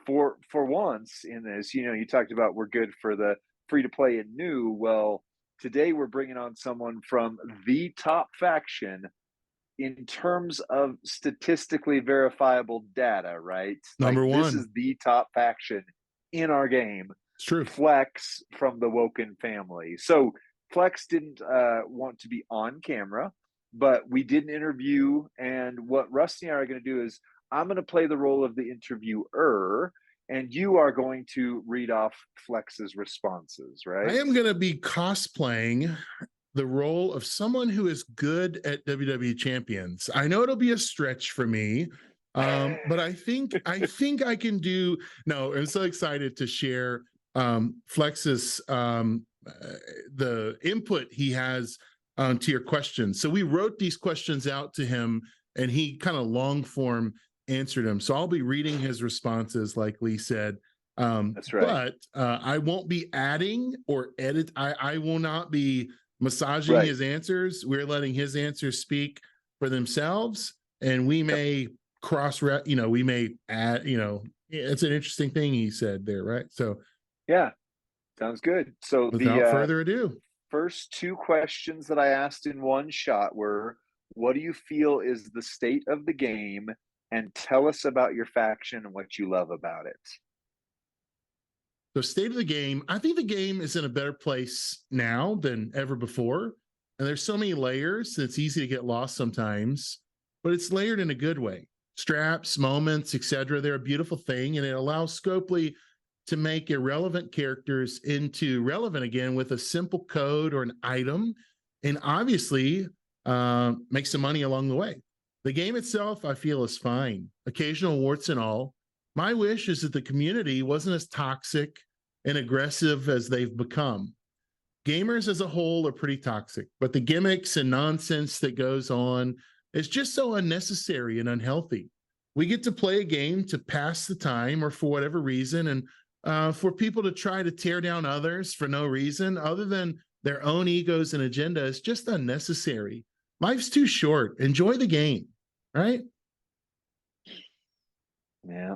Speaker 2: for once in this, you talked about we're good for the free to play and new. Well, today we're bringing on someone from the top faction in terms of statistically verifiable data, right?
Speaker 1: Number one.
Speaker 2: This is the top faction in our game.
Speaker 1: It's true.
Speaker 2: Flex from the Woken family. So Flex didn't want to be on camera, but we did an interview. And what Rusty and I are going to do is I'm going to play the role of the interviewer, and you are going to read off Flex's responses, right?
Speaker 1: I am going to be cosplaying the role of someone who is good at WWE Champions. I know it'll be a stretch for me, but I think I can do. No, I'm so excited to share Flex's the input he has to your questions. So we wrote these questions out to him, and he kind of long form answered them. So I'll be reading his responses, like Lee said.
Speaker 2: That's right.
Speaker 1: But I won't be adding or edit. I will not be massaging his answers. We're letting his answers speak for themselves, and we may we may add. It's an interesting thing he said there, right? So
Speaker 2: yeah, sounds good. So
Speaker 1: without further ado,
Speaker 2: first two questions that I asked in one shot were, what do you feel is the state of the game? And tell us about your faction and what you love about it.
Speaker 1: So state of the game, I think the game is in a better place now than ever before. And there's so many layers that it's easy to get lost sometimes, but it's layered in a good way. Straps, moments, etc. They're a beautiful thing, and it allows Scopely to make irrelevant characters into relevant again with a simple code or an item, and obviously make some money along the way. The game itself, I feel, is fine. Occasional warts and all. My wish is that the community wasn't as toxic and aggressive as they've become. Gamers as a whole are pretty toxic, but the gimmicks and nonsense that goes on is just so unnecessary and unhealthy. We get to play a game to pass the time or for whatever reason, and for people to try to tear down others for no reason other than their own egos and agenda is just unnecessary. Life's too short. Enjoy the game, right?
Speaker 2: Yeah.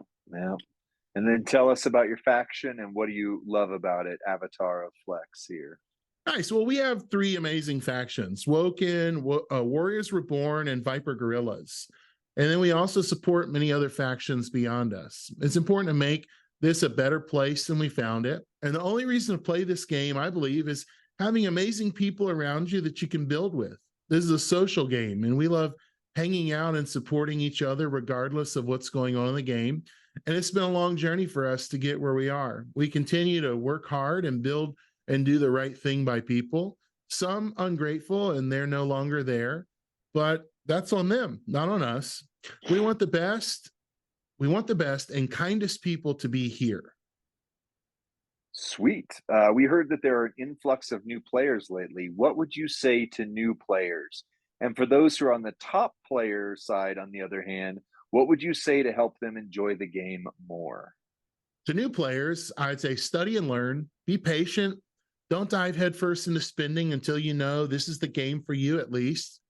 Speaker 2: And then tell us about your faction and what do you love about it, Avatar of Flex here.
Speaker 1: Nice. Well, we have three amazing factions: Woken, Warriors Reborn, and Viper Guerrillas. And then we also support many other factions beyond us. It's important to make this a better place than we found it. And the only reason to play this game, I believe, is having amazing people around you that you can build with. This is a social game, and we love hanging out and supporting each other regardless of what's going on in the game. And it's been a long journey for us to get where we are. We continue to work hard and build and do the right thing by people. Some ungrateful and they're no longer there, but that's on them, not on us. We want the best. We want the best and kindest people to be here.
Speaker 2: Sweet. We heard that there are an influx of new players lately. What would you say to new players? And for those who are on the top player side, on the other hand, what would you say to help them enjoy the game more?
Speaker 1: To new players, I'd say study and learn, be patient. Don't dive headfirst into spending until you know this is the game for you at least.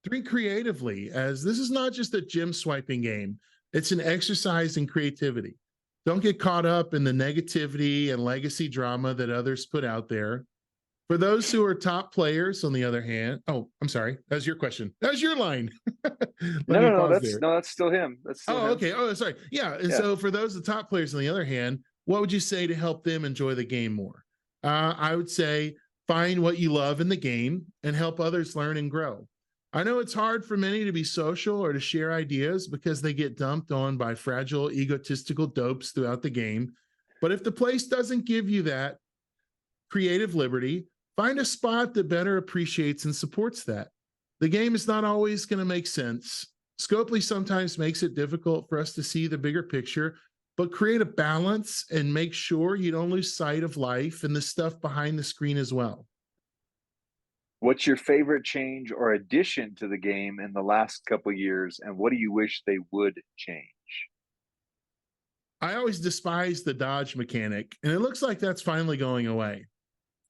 Speaker 1: Think creatively, as this is not just a gem swiping game. It's an exercise in creativity. Don't get caught up in the negativity and legacy drama that others put out there. For those who are top players, on the other hand, oh, I'm sorry, that's your question. That's your line.
Speaker 2: No, that's still him. That's still him.
Speaker 1: Okay. Oh, sorry. Yeah. And so for those the top players, on the other hand, what would you say to help them enjoy the game more? I would say find what you love in the game and help others learn and grow. I know it's hard for many to be social or to share ideas because they get dumped on by fragile, egotistical dopes throughout the game. But if the place doesn't give you that creative liberty, find a spot that better appreciates and supports that. The game is not always going to make sense. Scopely sometimes makes it difficult for us to see the bigger picture, but create a balance and make sure you don't lose sight of life and the stuff behind the screen as well.
Speaker 2: What's your favorite change or addition to the game in the last couple of years, and what do you wish they would change?
Speaker 1: I always despised the dodge mechanic, and it looks like that's finally going away.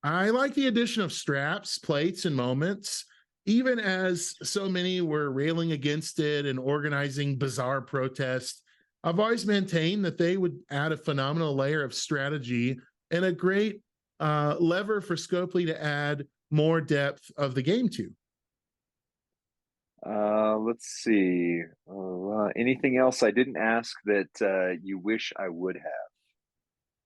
Speaker 1: I like the addition of straps, plates, and moments, even as so many were railing against it and organizing bizarre protests. I've always maintained that they would add a phenomenal layer of strategy and a great lever for Scopely to add more depth of the game to.
Speaker 2: Let's see. Anything else I didn't ask that you wish I would have?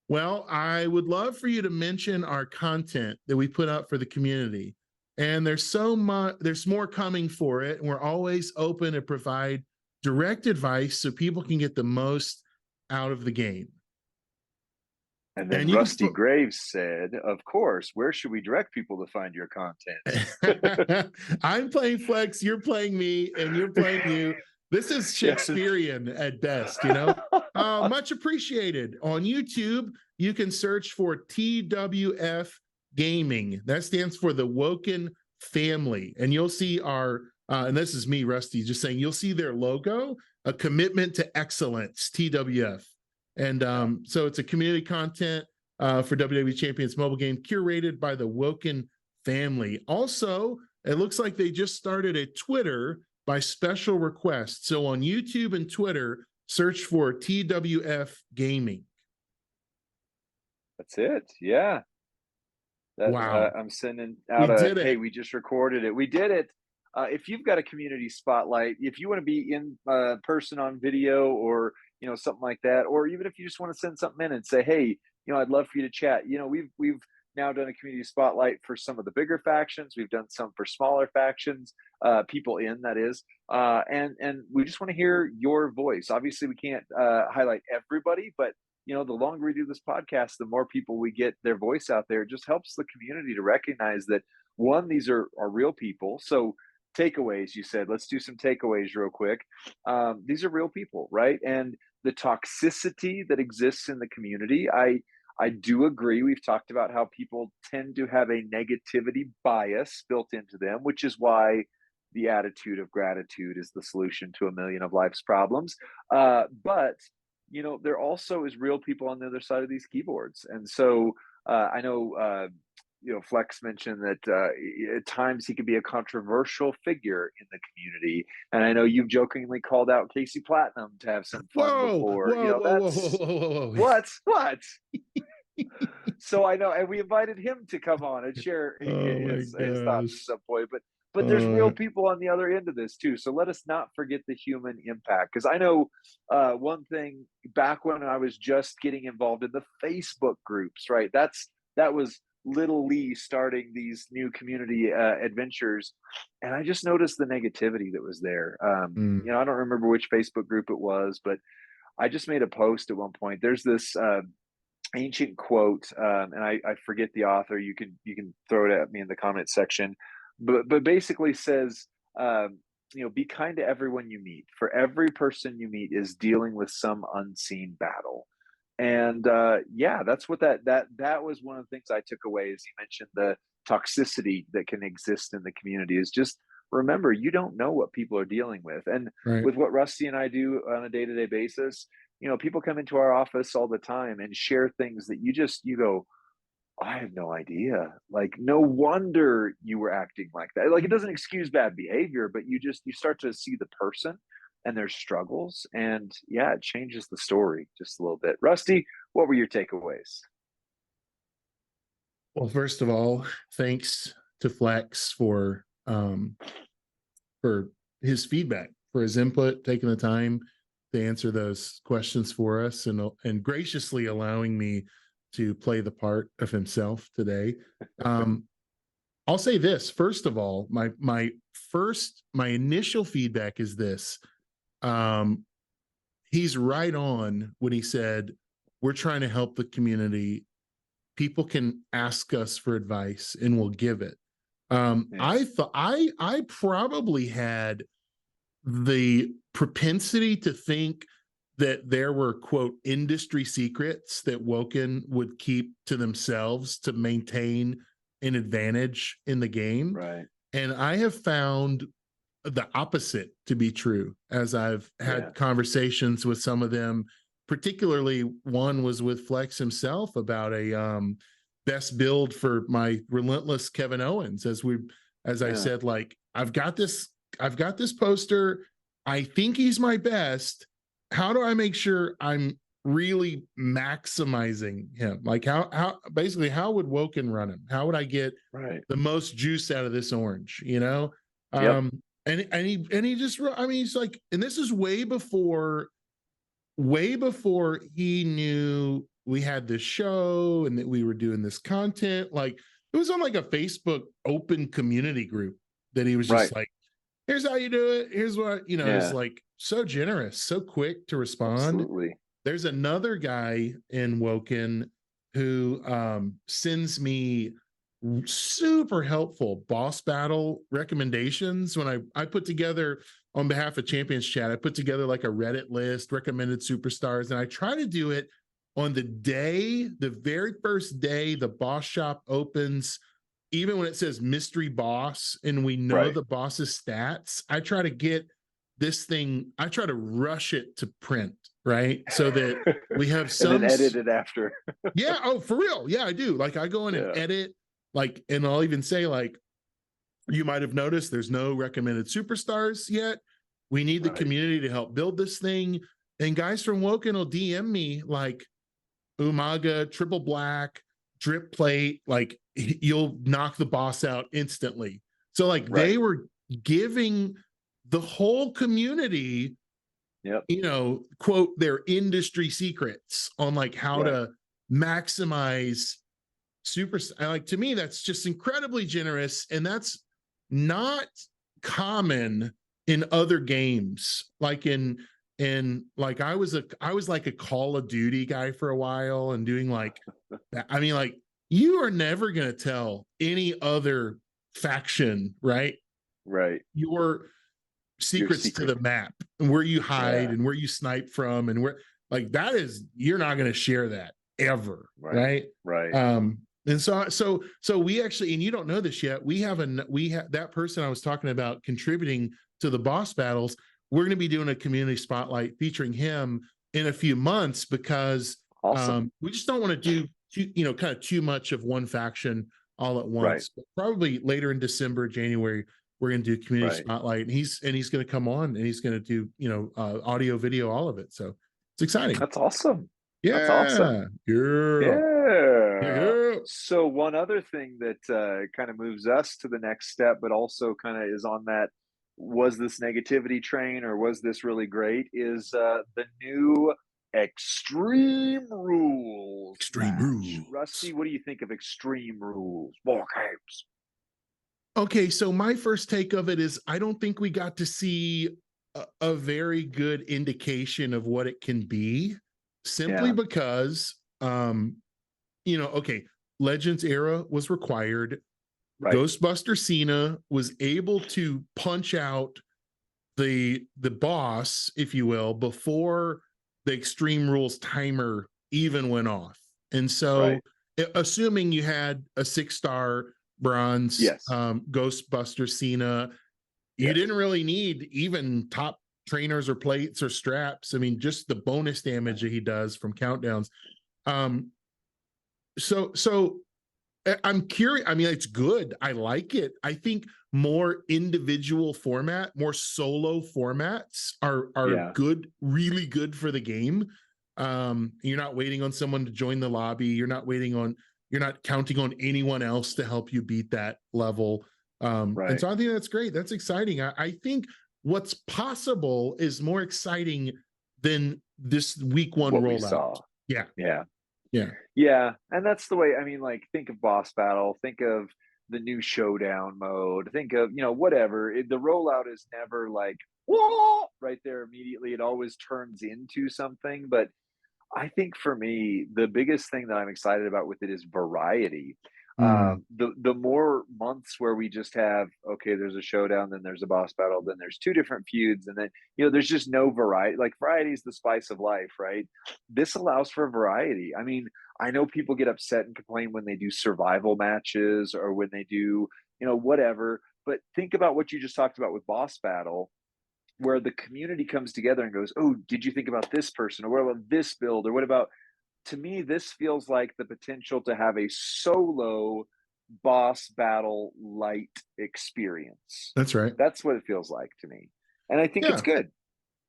Speaker 1: Well, I would love for you to mention our content that we put out for the community. And there's more coming for it. And we're always open to provide direct advice so people can get the most out of the game.
Speaker 2: And then Rusty Graves said, of course, where should we direct people to find your content?
Speaker 1: I'm playing Flex, you're playing me, and you're playing you. This is Shakespearean at best, you know? Much appreciated. On YouTube, you can search for TWF Gaming. That stands for the Woken Family. And you'll see our, and this is me, Rusty, just saying, you'll see their logo, a commitment to excellence, TWF. And so it's a community content for WWE Champions mobile game curated by the Woken family. Also, it looks like they just started a Twitter by special request. So on YouTube and Twitter, search for TWF Gaming.
Speaker 2: That's it. Yeah.
Speaker 1: Wow.
Speaker 2: I'm sending out hey, we just recorded it. We did it. If you've got a community spotlight, if you want to be in person on video or, you know, something like that, or even if you just want to send something in and say, hey, you know, I'd love for you to chat. You know, we've now done a community spotlight for some of the bigger factions. We've done some for smaller factions, people in, that is. And we just want to hear your voice. Obviously, we can't highlight everybody, but, you know, the longer we do this podcast, the more people we get their voice out there. It just helps the community to recognize that, one, these are real people. So takeaways, you said, let's do some takeaways real quick. These are real people, right? And the toxicity that exists in the community, I do agree. We've talked about how people tend to have a negativity bias built into them, which is why the attitude of gratitude is the solution to a million of life's problems. But, you know, there also is real people on the other side of these keyboards. And so I know Flex mentioned that at times he could be a controversial figure in the community, and I know you've jokingly called out Casey Platinum to have some fun
Speaker 1: Whoa,
Speaker 2: before.
Speaker 1: whoa, whoa, whoa, whoa,
Speaker 2: That's
Speaker 1: whoa, whoa, whoa.
Speaker 2: what. So I know, and we invited him to come on and share
Speaker 1: Oh my
Speaker 2: his thoughts
Speaker 1: gosh.
Speaker 2: at some point. But there's real people on the other end of this too. So let us not forget the human impact. Because I know one thing back when I was just getting involved in the Facebook groups, right? That was little Lee starting these new community adventures, and I just noticed the negativity that was there.
Speaker 1: Mm.
Speaker 2: I don't remember which Facebook group it was, but I just made a post at one point. There's this ancient quote, and I forget the author. You can throw it at me in the comment section, but basically says, be kind to everyone you meet. For every person you meet is dealing with some unseen battle. And that's what that was one of the things I took away. As you mentioned, the toxicity that can exist in the community is just remember, you don't know what people are dealing with. And
Speaker 1: Right.
Speaker 2: with what Rusty and I do on a day-to-day basis, people come into our office all the time and share things that you go, I have no idea. Like, no wonder you were acting like that. Like, it doesn't excuse bad behavior, but you start to see the person and their struggles. And yeah, it changes the story just a little bit. Rusty, what were your takeaways?
Speaker 1: Well, first of all, thanks to Flex for his feedback, for his input, taking the time to answer those questions for us, and graciously allowing me to play the part of himself today. I'll say this, first of all, my initial feedback is this. He's right on when he said, we're trying to help the community. People can ask us for advice and we'll give it. I thought I probably had the propensity to think that there were, quote, industry secrets that Woken would keep to themselves to maintain an advantage in the game.
Speaker 2: Right.
Speaker 1: And I have found the opposite to be true as I've had conversations with some of them. Particularly, one was with Flex himself about a best build for my relentless Kevin Owens. As I said, like, I've got this poster. I think he's my best. How do I make sure I'm really maximizing him? Like, how basically, how would Woken run him? How would I get the most juice out of this orange? And he just, I mean, he's like, and this is way before he knew we had this show and that we were doing this content. Like, it was on like a Facebook open community group that he was just like, here's how you do it. Here's what, it's like so generous, so quick to respond.
Speaker 2: Absolutely.
Speaker 1: There's another guy in Woken who sends me super helpful boss battle recommendations. When I put together, on behalf of Champions Chat, I put together like a Reddit list, recommended superstars, and I try to do it on the very first day the boss shop opens, even when it says mystery boss and we know the boss's stats. I try to get this thing, I try to rush it to print, right? So that we have some
Speaker 2: and then edit it after.
Speaker 1: Yeah. Oh, for real. Yeah, I do. Like, I go in and edit, like, and I'll even say, like, you might have noticed there's no recommended superstars yet. We need the community to help build this thing. And guys from Woken will DM me like, Umaga, triple black, drip plate, like, you'll knock the boss out instantly. So like they were giving the whole community, quote, their industry secrets on like how to maximize super. Like, to me, that's just incredibly generous. And that's not common in other games. Like like I was like a Call of Duty guy for a while and doing like, I mean, like, you are never going to tell any other faction, right? Your secrets to the map and where you hide and where you snipe from and where, like, that is, you're not going to share that ever. Right. And so we actually, and you don't know this yet, we have that person I was talking about contributing to the boss battles. We're going to be doing a community spotlight featuring him in a few months because we just don't want to do kind of too much of one faction all at once. But probably later in December, January, we're going to do community spotlight, and he's going to come on, and he's going to do, you know, audio, video, all of it. So it's exciting.
Speaker 2: That's awesome.
Speaker 1: Yeah.
Speaker 2: That's awesome. Yeah. So one other thing that kind of moves us to the next step, but also kind of is on that, was this negativity train or was this really great, is the new Extreme Rules. Rusty, what do you think of Extreme Rules? War games.
Speaker 1: Okay, so my first take of it is I don't think we got to see a very good indication of what it can be, simply because, you know, okay, Legends era was required. Ghostbuster Cena was able to punch out the boss, if you will, before the Extreme Rules timer even went off. And so, assuming you had a 6-star bronze Ghostbuster Cena, you didn't really need even top trainers or plates or straps. I mean, just the bonus damage that he does from countdowns. So I'm curious. I mean, it's good. I like it. I think more individual format, more solo formats are good, really good for the game. You're not waiting on someone to join the lobby. You're not counting on anyone else to help you beat that level. And so I think that's great. That's exciting. I think what's possible is more exciting than this week one rollout.
Speaker 2: Yeah. And that's the way, I mean, like, think of boss battle, think of the new showdown mode, think of, you know, whatever. The rollout is never like, whoa, right there immediately. It always turns into something. But I think for me, the biggest thing that I'm excited about with it is variety. The more months where we just have, okay, there's a showdown, then there's a boss battle, then there's 2 different feuds, and then, you know, there's just no variety. Like, variety is the spice of life, right? This allows for variety. I mean, I know people get upset and complain when they do survival matches or when they do, you know, whatever, but think about what you just talked about with boss battle, where the community comes together and goes, oh, did you think about this person? Or what about this build? Or what about, to me, this feels like the potential to have a solo boss battle light experience.
Speaker 1: That's right.
Speaker 2: That's what it feels like to me. And I think it's good.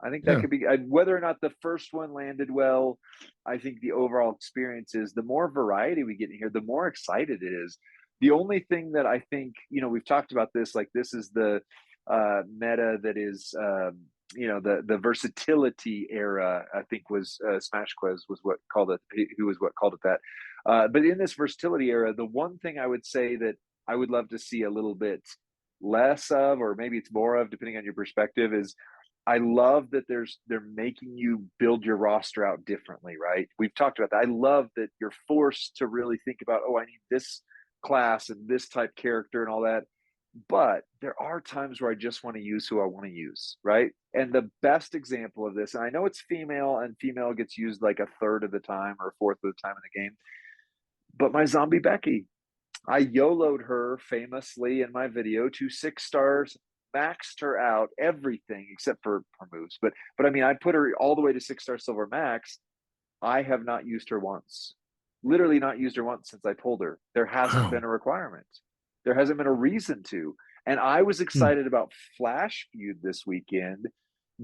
Speaker 2: I think that could be, whether or not the first one landed well, I think the overall experience is, the more variety we get in here, the more excited it is. The only thing that I think, you know, we've talked about this, like, this is the meta that is, you know, the versatility era, I think, was Smash Quiz was what called it, who was what called it that. But in this versatility era, the one thing I would say that I would love to see a little bit less of, or maybe it's more of, depending on your perspective, is I love that they're making you build your roster out differently, right? We've talked about that. I love that you're forced to really think about, oh, I need this class and this type character and all that. But there are times where I just want to use who I want to use, right? And the best example of this, and I know it's female, and female gets used like a third of the time or a fourth of the time in the game, but my zombie Becky, I YOLO'd her famously in my video to 6 stars, maxed her out, everything except for her moves. But I mean, I put her all the way to 6-star silver max. I have not used her once. Literally not used her once since I pulled her. There hasn't been a requirement. There hasn't been a reason to. And I was excited about Flash Feud this weekend,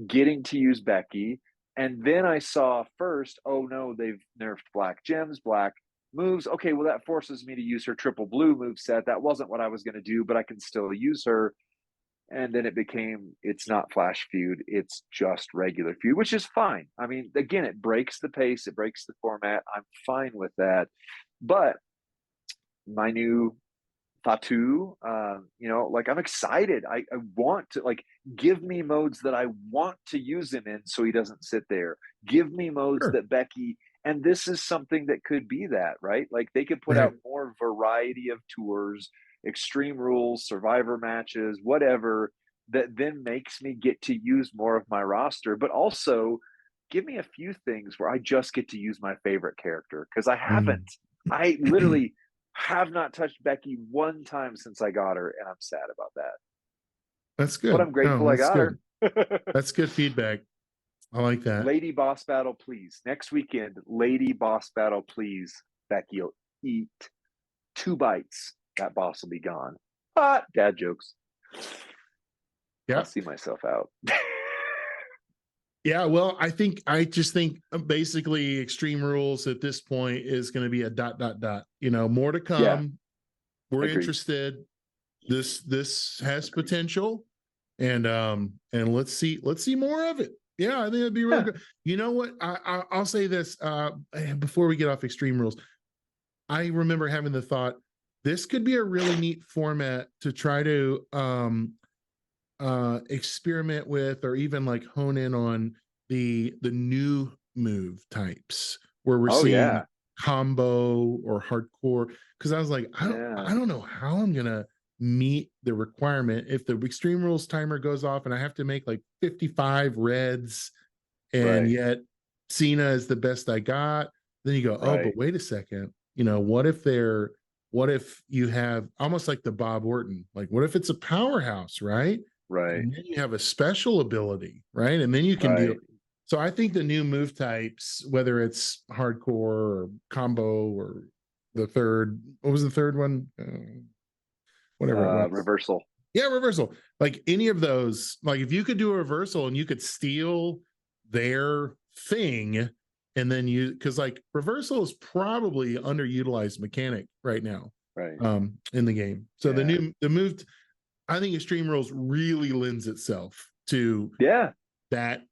Speaker 2: getting to use Becky. And then I saw first, oh no, they've nerfed black gems, black moves. Okay, well, that forces me to use her triple blue move set. That wasn't what I was going to do, but I can still use her. And then it became, it's not Flash Feud, it's just regular feud, which is fine. I mean, again, it breaks the pace, it breaks the format. I'm fine with that. But my new Fatu, you know, like, I'm excited. I want to, like, give me modes that I want to use him in so he doesn't sit there. Give me modes that Becky, and this is something that could be that, right? Like, they could put out more variety of tours, Extreme Rules, Survivor matches, whatever, that then makes me get to use more of my roster, but also give me a few things where I just get to use my favorite character, because I haven't. I literally have not touched Becky one time since I got her, and I'm sad about that.
Speaker 1: That's good.
Speaker 2: But I'm grateful I got her.
Speaker 1: That's good feedback. I like that.
Speaker 2: Lady boss battle, please. Next weekend, lady boss battle, please. Becky will eat 2 bites that boss will be gone. But dad jokes.
Speaker 1: Yeah.
Speaker 2: I'll see myself out.
Speaker 1: Yeah, well, I just think basically Extreme Rules at this point is going to be a ... You know, more to come.
Speaker 2: Yeah.
Speaker 1: We're
Speaker 2: Agreed.
Speaker 1: interested. This has potential, and let's see more of it. Yeah, I think it'd be really good. You know what? I'll say this before we get off Extreme Rules. I remember having the thought this could be a really neat format to try to experiment with, or even like hone in on the new move types where we're seeing combo or hardcore. Because I was like, I don't know how I'm gonna meet the requirement if the Extreme Rules timer goes off and I have to make like 55 reds, and yet Cena is the best I got. Then you go, oh, but wait a second, you know, what if you have almost like the Bob Orton, like what if it's a powerhouse, right? And then you have a special ability, right? And then you can deal. So I think the new move types, whether it's hardcore or combo or the third, what was the third one? Whatever it was.
Speaker 2: Reversal.
Speaker 1: Yeah, reversal. Like any of those, like if you could do a reversal and you could steal their thing, and then because like reversal is probably underutilized mechanic right now, in the game. So the move, I think Extreme Rules really lends itself to that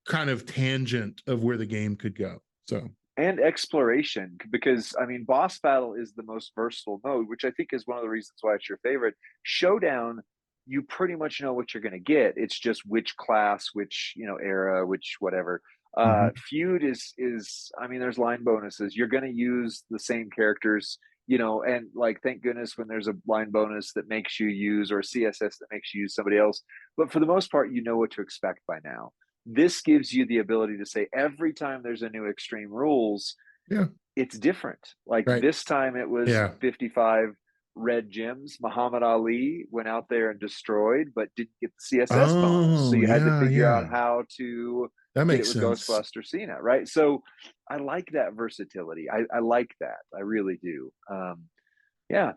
Speaker 1: kind of tangent of where the game could go. So,
Speaker 2: and exploration, because I mean, boss battle is the most versatile mode, which I think is one of the reasons why it's your favorite. Showdown, you pretty much know what you're going to get. It's just which class, which, you know, era, which whatever. Feud is I mean, there's line bonuses. You're going to use the same characters, you know, and like, thank goodness when there's a line bonus that makes you use, or a CSS that makes you use somebody else. But for the most part, you know what to expect by now. This gives you the ability to say every time there's a new Extreme Rules, it's different. Like this time it was 55 red gems. Muhammad Ali went out there and destroyed, but didn't get the CSS bonus. So you had to figure out how to
Speaker 1: that
Speaker 2: get
Speaker 1: makes
Speaker 2: it with
Speaker 1: sense.
Speaker 2: Ghostbuster Cena, right? So I like that versatility. I like that. I really do. Yeah.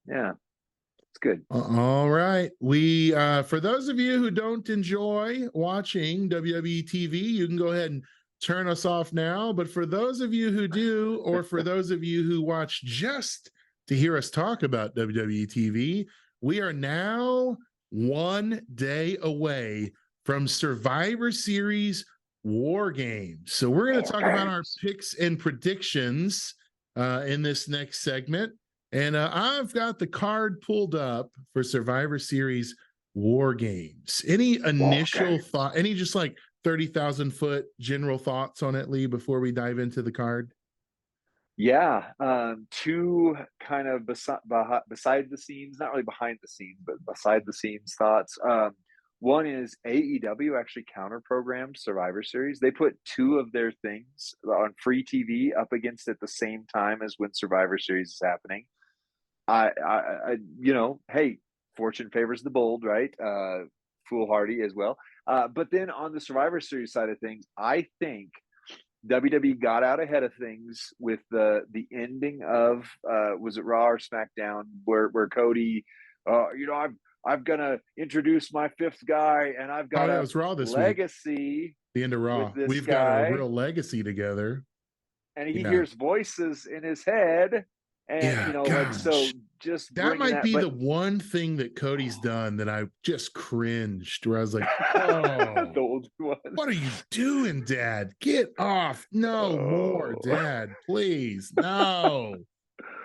Speaker 2: It's good.
Speaker 1: All right. We for those of you who don't enjoy watching WWE TV, you can go ahead and turn us off now. But for those of you who do, or for those of you who watch just to hear us talk about WWE TV, we are now 1 day away from Survivor Series War Games. So we're going to talk about our picks and predictions in this next segment. And I've got the card pulled up for Survivor Series War Games. Any initial thought, any just like 30,000 foot general thoughts on it, Lee, before we dive into the card?
Speaker 2: Yeah, two kind of beside the scenes, not really behind the scenes, but beside the scenes thoughts. One is AEW actually counter-programmed Survivor Series. They put two of their things on free TV up against at the same time as when Survivor Series is happening. I you know, hey, fortune favors the bold, right? Foolhardy as well. But then on the Survivor Series side of things, I think WWE got out ahead of things with the ending of was it Raw or SmackDown, where Cody, you know, I'm gonna introduce my fifth guy, and I've got
Speaker 1: it was Raw this
Speaker 2: legacy.
Speaker 1: Week. The end of Raw. We've got a real legacy together.
Speaker 2: And he hears voices in his head. And, you know, like, so just
Speaker 1: that might be the one thing that Cody's done that I just cringed, where I was like, oh, what are you doing, Dad? Get off. No more, Dad, please. No.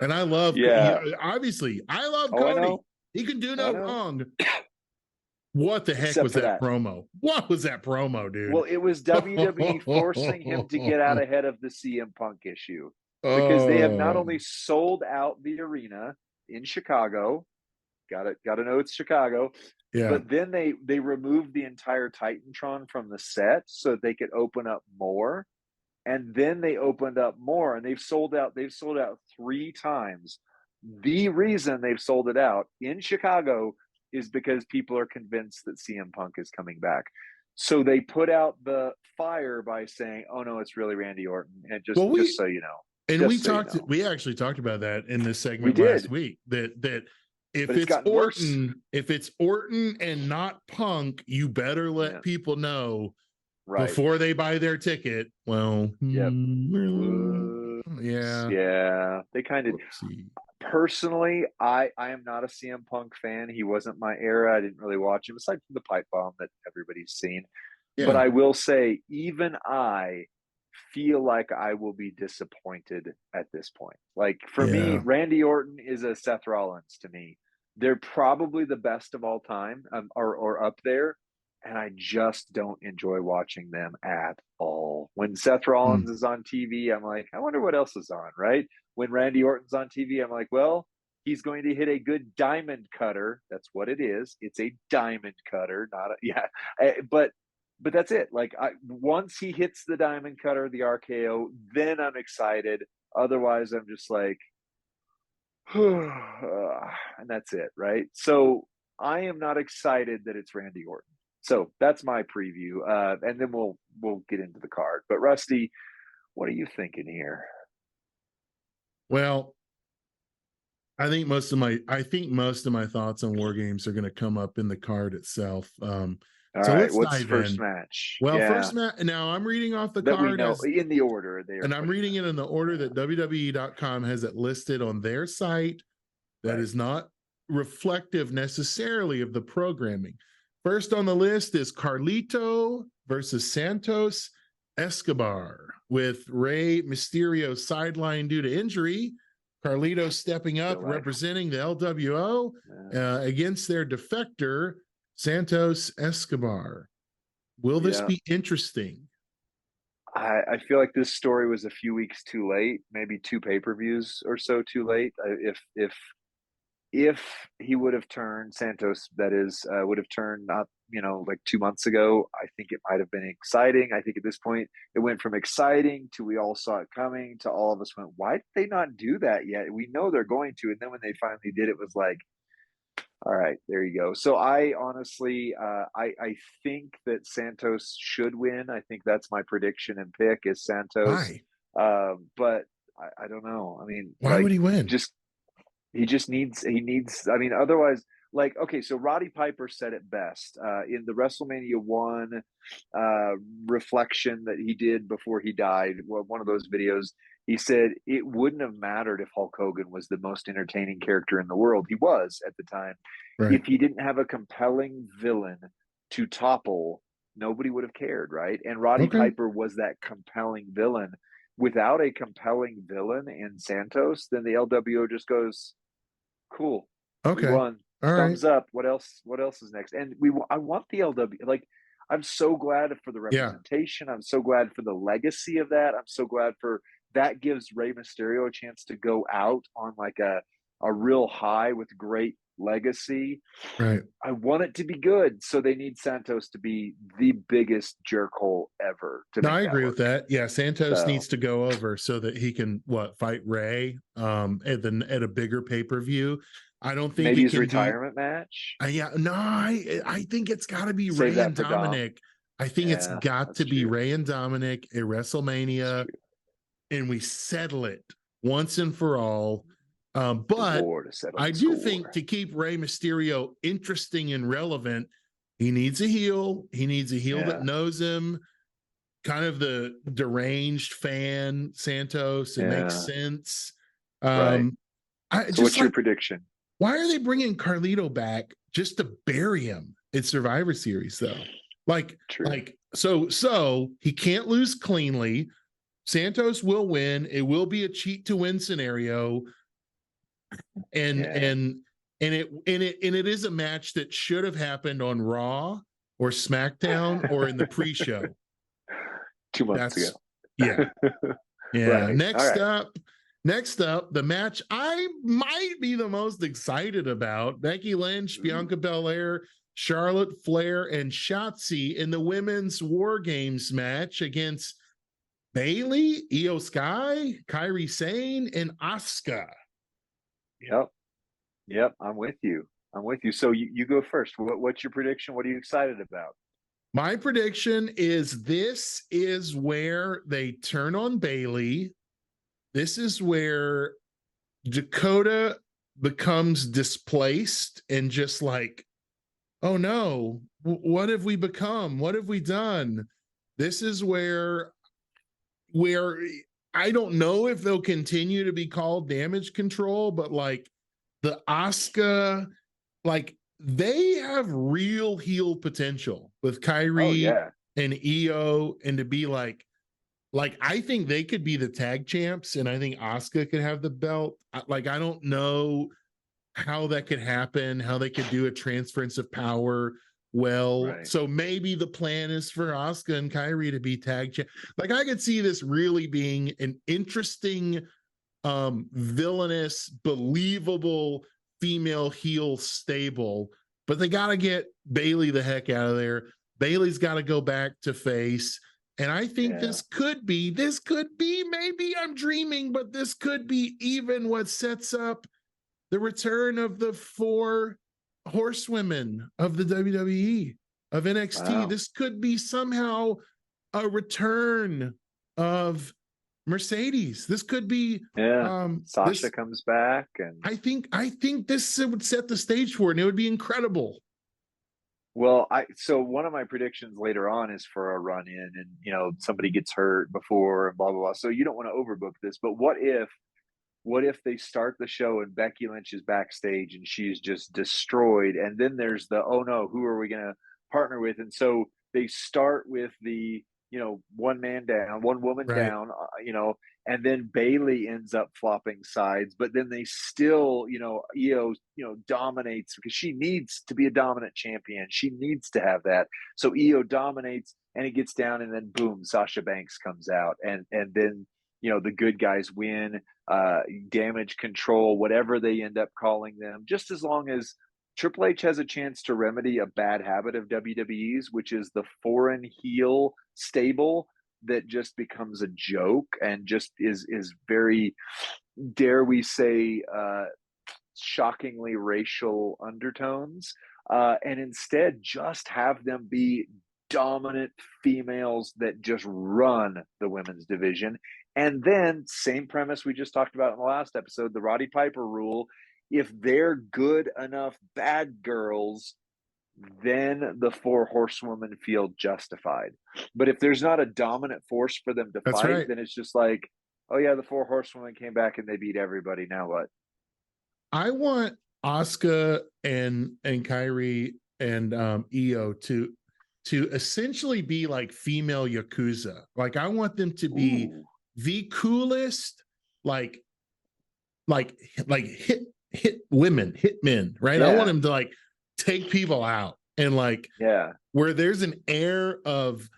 Speaker 1: And I love, obviously, I love Cody. He can do no wrong. What the heck was that promo? What was that promo, dude?
Speaker 2: Well, it was WWE forcing him to get out ahead of the CM Punk issue. Because they have not only sold out the arena in Chicago, got to know it's Chicago, but then they removed the entire Titantron from the set so they could open up more, and then they opened up more, and they've sold out 3 times. The reason they've sold it out in Chicago is because people are convinced that CM Punk is coming back. So they put out the fire by saying, "Oh no, it's really Randy Orton," and just so you know.
Speaker 1: And
Speaker 2: Just so you know.
Speaker 1: we actually talked about that in this segment
Speaker 2: We
Speaker 1: last
Speaker 2: did.
Speaker 1: week, that if
Speaker 2: But it's
Speaker 1: it's
Speaker 2: gotten worse.
Speaker 1: Orton and not Punk, you better let people know before they buy their ticket. Well,
Speaker 2: Yep.
Speaker 1: yeah.
Speaker 2: They kind of. Personally, I am not a CM Punk fan. He wasn't my era. I didn't really watch him aside from the pipe bomb that everybody's seen. Yeah. But I will say, even I feel like I will be disappointed at this point. Like, for me, Randy Orton is a Seth Rollins to me. They're probably the best of all time, or up there. And I just don't enjoy watching them at all. When Seth Rollins is on TV, I'm like, I wonder what else is on, right? When Randy Orton's on TV, I'm like, well, he's going to hit a good diamond cutter. That's what it is. It's a diamond cutter, not but that's it. Like, once he hits the diamond cutter, the RKO, then I'm excited. Otherwise, I'm just like, and that's it, right? So I am not excited that it's Randy Orton. So that's my preview, and then we'll get into the card. But Rusty, what are you thinking here?
Speaker 1: Well, I think most of my thoughts on War Games are going to come up in the card itself.
Speaker 2: All right, what's the first match?
Speaker 1: Well, first match. Now I'm reading off the card
Speaker 2: in the order there,
Speaker 1: and I'm reading it in the order that WWE.com has it listed on their site. That is not reflective necessarily of the programming. First on the list is Carlito versus Santos Escobar, with Rey Mysterio sidelined due to injury. Carlito stepping up, representing the LWO against their defector, Santos Escobar. Will this be interesting?
Speaker 2: I feel like this story was a few weeks too late, maybe 2 pay-per-views or so too late. If he would have turned, Santos, that is, would have turned not, like 2 months ago, I think it might have been exciting. I think at this point it went from exciting to we all saw it coming to all of us went, why did they not do that yet? We know they're going to. And then when they finally did, it was like, all right, there you go. So I honestly, I think that Santos should win. I think that's my prediction and pick is Santos. Why? But I don't know. I mean,
Speaker 1: why would he win?
Speaker 2: He needs, I mean, otherwise, like, okay, so Roddy Piper said it best in the WrestleMania 1 reflection that he did before he died, one of those videos. He said it wouldn't have mattered if Hulk Hogan was the most entertaining character in the world. He was at the time. Right. If he didn't have a compelling villain to topple, nobody would have cared, right? And Roddy Piper was that compelling villain. Without a compelling villain in Santos, then the LWO just goes, cool. We won.
Speaker 1: All
Speaker 2: Thumbs up. What else is next? And I want the LW. Like, I'm so glad for the representation. I'm so glad for the legacy of that. I'm so glad for that gives Rey Mysterio a chance to go out on like a real high with great legacy.
Speaker 1: Right.
Speaker 2: I want it to be good. So they need Santos to be the biggest jerkhole ever.
Speaker 1: I agree with that. Yeah. Santos needs to go over so that he can fight Rey at a bigger pay-per-view. I don't think
Speaker 2: maybe his retirement match.
Speaker 1: I think it's got to be Rey and Dominic. I think it's got to be Rey and Dominic at WrestleMania, and we settle it once and for all. But I do think to keep Rey Mysterio interesting and relevant, he needs a heel. He needs a heel that knows him. Kind of the deranged fan, Santos. It makes sense.
Speaker 2: So what's your prediction?
Speaker 1: Why are they bringing Carlito back just to bury him at Survivor Series, though? So he can't lose cleanly. Santos will win. It will be a cheat to win scenario. And it is a match that should have happened on Raw or SmackDown or in the pre-show
Speaker 2: 2 months ago.
Speaker 1: Yeah. Right. Next up, the match I might be the most excited about: Becky Lynch, Bianca Belair, Charlotte Flair, and Shotzi in the women's War Games match against Bayley, Io Sky, Kairi Sane, and Asuka.
Speaker 2: Yep. I'm with you. So you go first. What's your prediction? What are you excited about?
Speaker 1: My prediction is this is where they turn on Bayley this is where Dakota becomes displaced and just like, oh no, what have we become? What have we done? This is where I don't know if they'll continue to be called Damage Control, but like the Asuka, like they have real heel potential with Kyrie and Io, and to be like I think they could be the tag champs, and I think Asuka could have the belt. Like I don't know how that could happen, how they could do a transference of power well. Right. So maybe the plan is for Asuka and Kyrie to be tag champ. Like I could see this really being an interesting, villainous, believable female heel stable, but they got to get Bayley the heck out of there. Bayley's got to go back to face. And I think this could be, maybe I'm dreaming, but this could be even what sets up the return of the 4 horsewomen of the WWE, of NXT. Wow. This could be somehow a return of Mercedes. This could be
Speaker 2: Sasha comes back, and
Speaker 1: I think this would set the stage for it, and it would be incredible.
Speaker 2: Well, so one of my predictions later on is for a run in, and you know, somebody gets hurt before and blah blah blah. So you don't want to overbook this, but what if they start the show and Becky Lynch is backstage and she's just destroyed, and then there's the, oh no, who are we going to partner with? And so they start with the, you know, one woman down, you know, and then Bayley ends up flopping sides, but then they still, you know, Io, you know, dominates because she needs to be a dominant champion. She needs to have that. So Io dominates and it gets down, and then boom, Sasha Banks comes out, and then, you know, the good guys win, Damage Control, whatever they end up calling them, just as long as Triple H has a chance to remedy a bad habit of WWE's, which is the foreign heel stable that just becomes a joke and just is very, dare we say, shockingly racial undertones, and instead just have them be dominant females that just run the women's division. And then, same premise we just talked about in the last episode, the Roddy Piper rule. If they're good enough bad girls, then the 4 horsewomen feel justified. But if there's not a dominant force for them to fight, then it's just like, oh yeah, the 4 horsewomen came back and they beat everybody. Now what?
Speaker 1: I want Asuka and Kyrie and Io to essentially be like female Yakuza. Like I want them to be the coolest, like hit women, hit men, right? I want them to like take people out, and like where there's an air of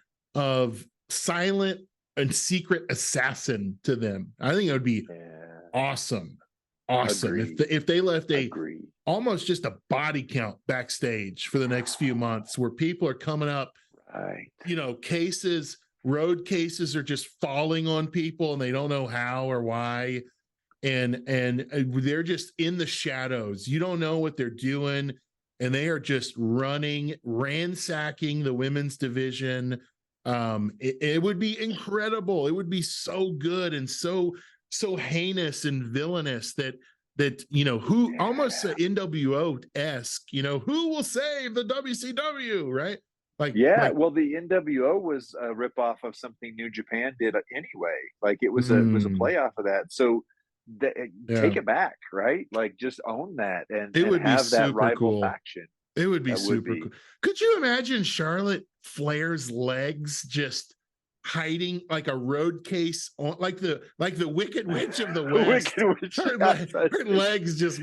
Speaker 1: silent and secret assassin to them. I think it would be awesome if they left almost just a body count backstage for the next few months, where people are coming up, you know, road cases are just falling on people and they don't know how or why, and they're just in the shadows. You don't know what they're doing, and they are just ransacking the women's division. It would be incredible. It would be so good and so heinous and villainous that you know, who almost NWO-esque, you know, who will save the WCW, right? Like
Speaker 2: well, the NWO was a ripoff of something New Japan did anyway. Like it was a playoff of that. So take it back, right? Like just own that and
Speaker 1: it would
Speaker 2: have
Speaker 1: be
Speaker 2: that rival
Speaker 1: cool.
Speaker 2: faction.
Speaker 1: It would be super cool. Could you imagine Charlotte Flair's legs just hiding like a road case on, like the Wicked Witch of the West? Her legs just,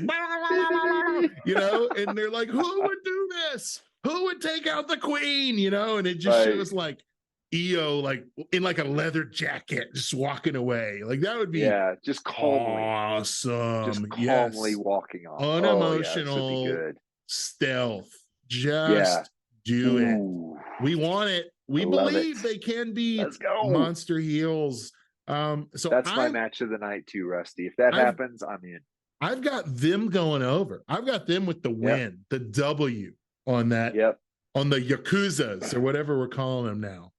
Speaker 1: you know, and they're like, who would do this? Who would take out the queen? You know, and it just shows like Io like in like a leather jacket just walking away. Like that would be
Speaker 2: just calmly
Speaker 1: awesome.
Speaker 2: Just calmly walking off.
Speaker 1: Unemotional
Speaker 2: good.
Speaker 1: Stealth. Just do it. We want it. We believe they can be monster heels. So
Speaker 2: that's my match of the night too, Rusty. If that happens, I'm in.
Speaker 1: I've got them going over. I've got them with the win, the W on that, on the Yakuzas or whatever we're calling them now.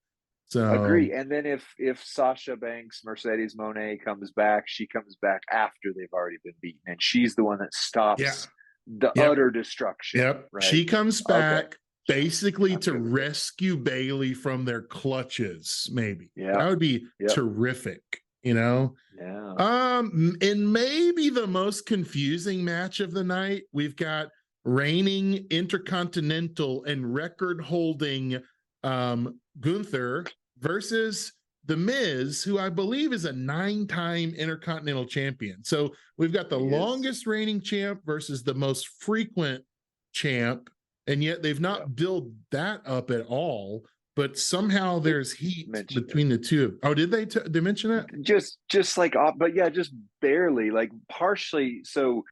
Speaker 1: So
Speaker 2: agree. And then if Sasha Banks, Mercedes Moné comes back, she comes back after they've already been beaten, and she's the one that
Speaker 1: yeah,
Speaker 2: stops the
Speaker 1: yep,
Speaker 2: utter destruction.
Speaker 1: yep.
Speaker 2: Right?
Speaker 1: She comes
Speaker 2: Okay,
Speaker 1: back basically
Speaker 2: I'm
Speaker 1: to
Speaker 2: good with it.
Speaker 1: rescue Bailey from their clutches. Maybe
Speaker 2: Yeah,
Speaker 1: that would be
Speaker 2: yep,
Speaker 1: terrific. You know.
Speaker 2: yeah.
Speaker 1: And maybe the most confusing match of the night, we've got reigning intercontinental and record holding Gunther versus The Miz, who I believe is a 9-time intercontinental champion. So we've got the
Speaker 2: He is.
Speaker 1: longest reigning champ versus the most frequent champ, and yet they've not built that up at all. But somehow
Speaker 2: They
Speaker 1: there's heat
Speaker 2: mentioned it.
Speaker 1: between the two. Oh, did they mention it?
Speaker 2: Just like, but yeah, just barely, like partially. So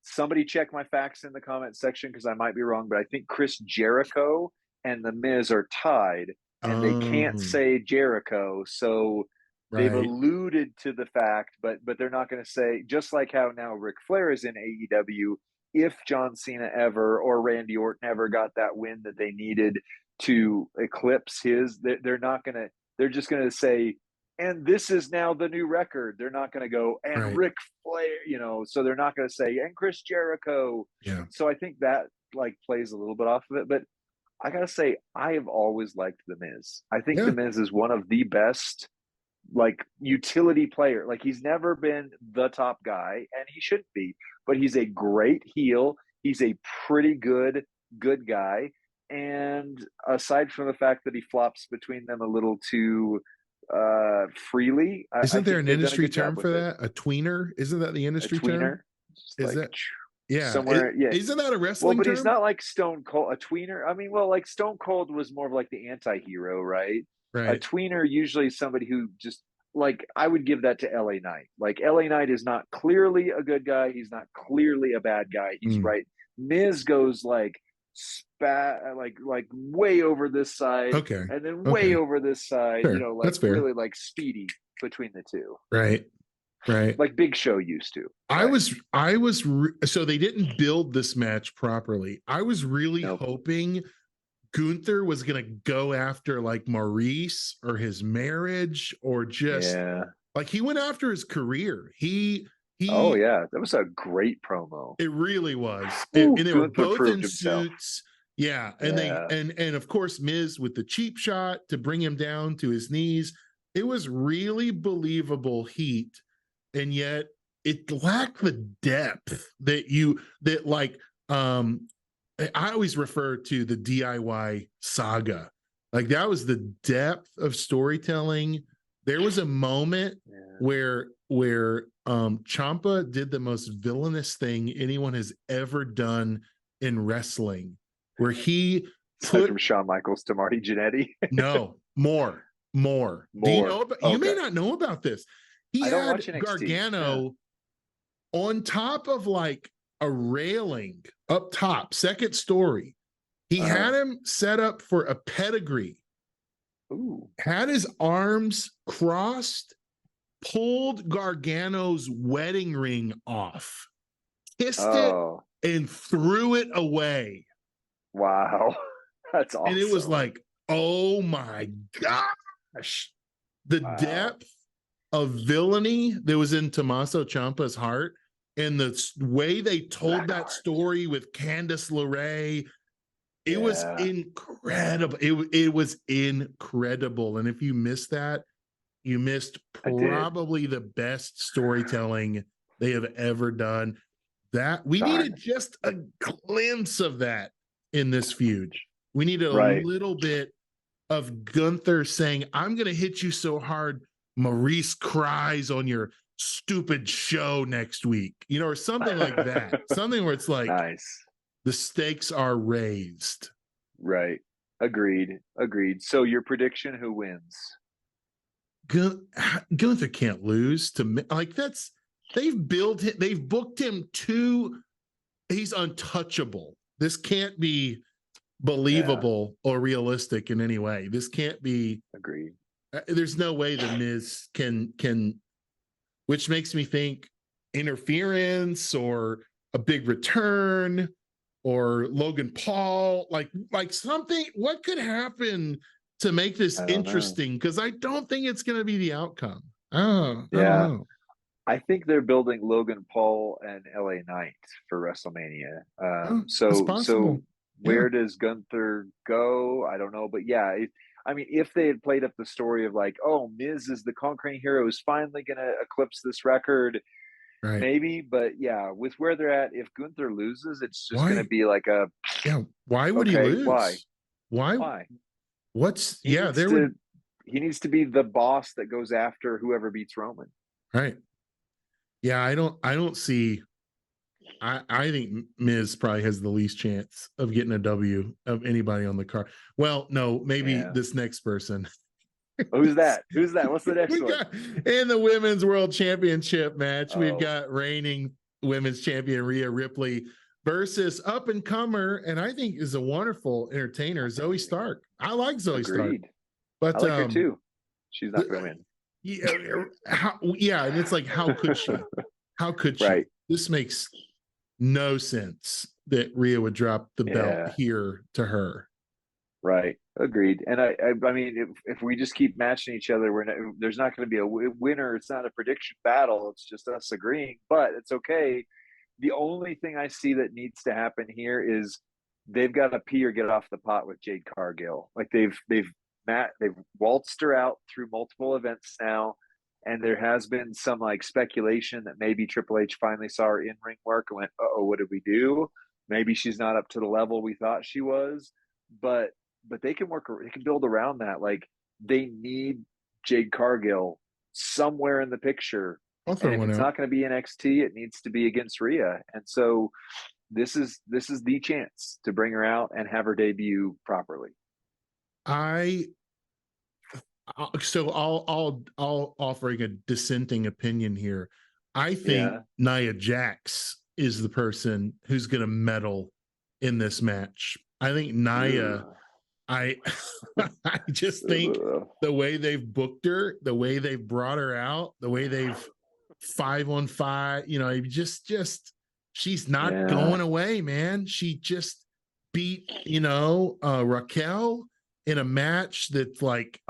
Speaker 2: somebody check my facts in the comment section because I might be wrong, but I think Chris Jericho and The Miz are tied, and they can't
Speaker 1: Oh,
Speaker 2: say Jericho, so they've
Speaker 1: right,
Speaker 2: alluded to the fact, but they're not going to say. Just like how now Ric Flair is in AEW. If John Cena ever or Randy Orton ever got that win that they needed to eclipse his, they're not going to. They're just going to say, and this is now the new record. They're not going to go, and
Speaker 1: right.
Speaker 2: Ric Flair, so they're not going to say, and Chris Jericho.
Speaker 1: Yeah.
Speaker 2: So I think that like plays a little bit off of it. But I got to say, I have always liked The Miz. I think
Speaker 1: Yeah.
Speaker 2: The Miz is one of the best like utility player. Like he's never been the top guy, and he shouldn't be, but he's a great heel. He's a pretty good guy. And aside from the fact that he flops between them a little too freely, I
Speaker 1: Isn't there
Speaker 2: think
Speaker 1: an
Speaker 2: they've done a
Speaker 1: industry
Speaker 2: good
Speaker 1: term
Speaker 2: job
Speaker 1: for
Speaker 2: with it.
Speaker 1: that? A tweener? Isn't that the
Speaker 2: A
Speaker 1: industry term?
Speaker 2: tweener, just
Speaker 1: Is
Speaker 2: like
Speaker 1: that, yeah.
Speaker 2: somewhere, yeah.
Speaker 1: Isn't that a
Speaker 2: Well,
Speaker 1: wrestling
Speaker 2: but he's
Speaker 1: term?
Speaker 2: not like Stone Cold. A tweener, I mean, well, like Stone Cold was more of like the anti-hero, right? A
Speaker 1: Right.
Speaker 2: tweener usually is somebody who just, like, I would give that to LA Knight. Like LA Knight is not clearly a good guy. He's not clearly a bad guy. He's
Speaker 1: Mm.
Speaker 2: right. Miz goes like like way over this side,
Speaker 1: Okay.
Speaker 2: and then way
Speaker 1: Okay.
Speaker 2: over this side.
Speaker 1: Fair.
Speaker 2: Like
Speaker 1: That's fair.
Speaker 2: really like speedy between the two,
Speaker 1: Right. Right.
Speaker 2: like Big Show used to. Right?
Speaker 1: So they didn't build this match properly. I was really
Speaker 2: Nope.
Speaker 1: hoping Gunther was going to go after like Maurice or his marriage or just
Speaker 2: Yeah.
Speaker 1: like he went after his career.
Speaker 2: Oh
Speaker 1: He
Speaker 2: yeah, that was a great promo.
Speaker 1: It really was. And
Speaker 2: Ooh,
Speaker 1: they were
Speaker 2: Gunther
Speaker 1: both
Speaker 2: proved
Speaker 1: in
Speaker 2: himself.
Speaker 1: suits. Yeah. And they
Speaker 2: Yeah.
Speaker 1: and of course Miz with the cheap shot to bring him down to his knees. It was really believable heat. And yet it lacked the depth that like I always refer to the DIY saga. Like that was the depth of storytelling. There was a moment where Ciampa did the most villainous thing anyone has ever done in wrestling, where he
Speaker 2: Aside from Shawn Michaels to Marty Jannetty.
Speaker 1: no more. Do you know about, you may not know about this. He
Speaker 2: I don't
Speaker 1: had
Speaker 2: watch NXT.
Speaker 1: Gargano on top of like a railing up top, second story. He had him set up for a pedigree.
Speaker 2: Ooh.
Speaker 1: Had his arms crossed, pulled Gargano's wedding ring off, kissed it, and threw it away.
Speaker 2: Wow. That's awesome.
Speaker 1: And it was like, oh my gosh. The depth of villainy that was in Tommaso Ciampa's heart and the way they told that story with Candice LeRae, it was incredible. It was incredible. And if you missed that, you missed probably the best storytelling they have ever done. That we needed just a glimpse of that in this feud. We needed a little bit of Gunther saying, I'm going to hit you so hard, Maurice cries on your stupid show next week, or something like that. Something where it's like,
Speaker 2: nice.
Speaker 1: The stakes are raised.
Speaker 2: Right. Agreed. So your prediction, who wins?
Speaker 1: Gunther can't lose to me. Like they've booked him he's untouchable. This can't be believable or realistic in any way. This can't be.
Speaker 2: Agreed.
Speaker 1: There's no way the Miz can, which makes me think interference or a big return or Logan Paul, like something. What could happen to make this
Speaker 2: I don't know.
Speaker 1: interesting, because I don't think it's going to be the outcome. Oh, I don't
Speaker 2: Yeah.
Speaker 1: know.
Speaker 2: I think they're building Logan Paul and LA Knight for WrestleMania.
Speaker 1: Oh, it's
Speaker 2: So
Speaker 1: possible. Yeah.
Speaker 2: where does Gunther go? I don't know, but yeah, I mean, if they had played up the story of like, oh, Miz is the conquering hero, is finally going to eclipse this record,
Speaker 1: Right.
Speaker 2: maybe. But yeah, with where they're at, if Gunther loses, it's just going to
Speaker 1: Why?
Speaker 2: be like a
Speaker 1: Yeah. Why would he
Speaker 2: okay, why?
Speaker 1: lose? Why?
Speaker 2: Why?
Speaker 1: What's,
Speaker 2: He
Speaker 1: yeah,
Speaker 2: needs
Speaker 1: there
Speaker 2: to
Speaker 1: would,
Speaker 2: he needs to be the boss that goes after whoever beats Roman.
Speaker 1: right. Yeah. I don't see, I think Miz probably has the least chance of getting a W of anybody on the card. Well, no, maybe
Speaker 2: Yeah.
Speaker 1: this next person.
Speaker 2: Who's that? Who's that? What's the next
Speaker 1: We
Speaker 2: one?
Speaker 1: got in the women's world championship match, we've
Speaker 2: Oh.
Speaker 1: got reigning women's champion Rhea Ripley versus up and comer, and I think is a wonderful entertainer, Zoe Stark. I like Zoe Stark,
Speaker 2: Agreed.
Speaker 1: but
Speaker 2: I like her too. She's not going to win.
Speaker 1: Yeah, and it's like, how could she? How could she?
Speaker 2: Right.
Speaker 1: This makes no sense that Rhea would drop the belt here to her.
Speaker 2: Right. Agreed. And I mean, if we just keep matching each other, there's not going to be a winner. It's not a prediction battle. It's just us agreeing, but it's okay. The only thing I see that needs to happen here is they've got to pee or get off the pot with Jade Cargill. Like they've waltzed her out through multiple events now, and there has been some like speculation that maybe Triple H finally saw her in ring work and went, "Uh-oh, what did we do? Maybe she's not up to the level we thought she was." But they can they can build around that. Like they need Jade Cargill somewhere in the picture. And if it's not going to be NXT, it needs to be against Rhea. And so this is the chance to bring her out and have her debut properly.
Speaker 1: So I'll offering a dissenting opinion here. I think Nia Jax is the person who's going to medal in this match. I think Nia. I just think the way they've booked her, the way they've brought her out, the way they've 5-on-5, just she's not going away, man. She just beat, Raquel in a match that like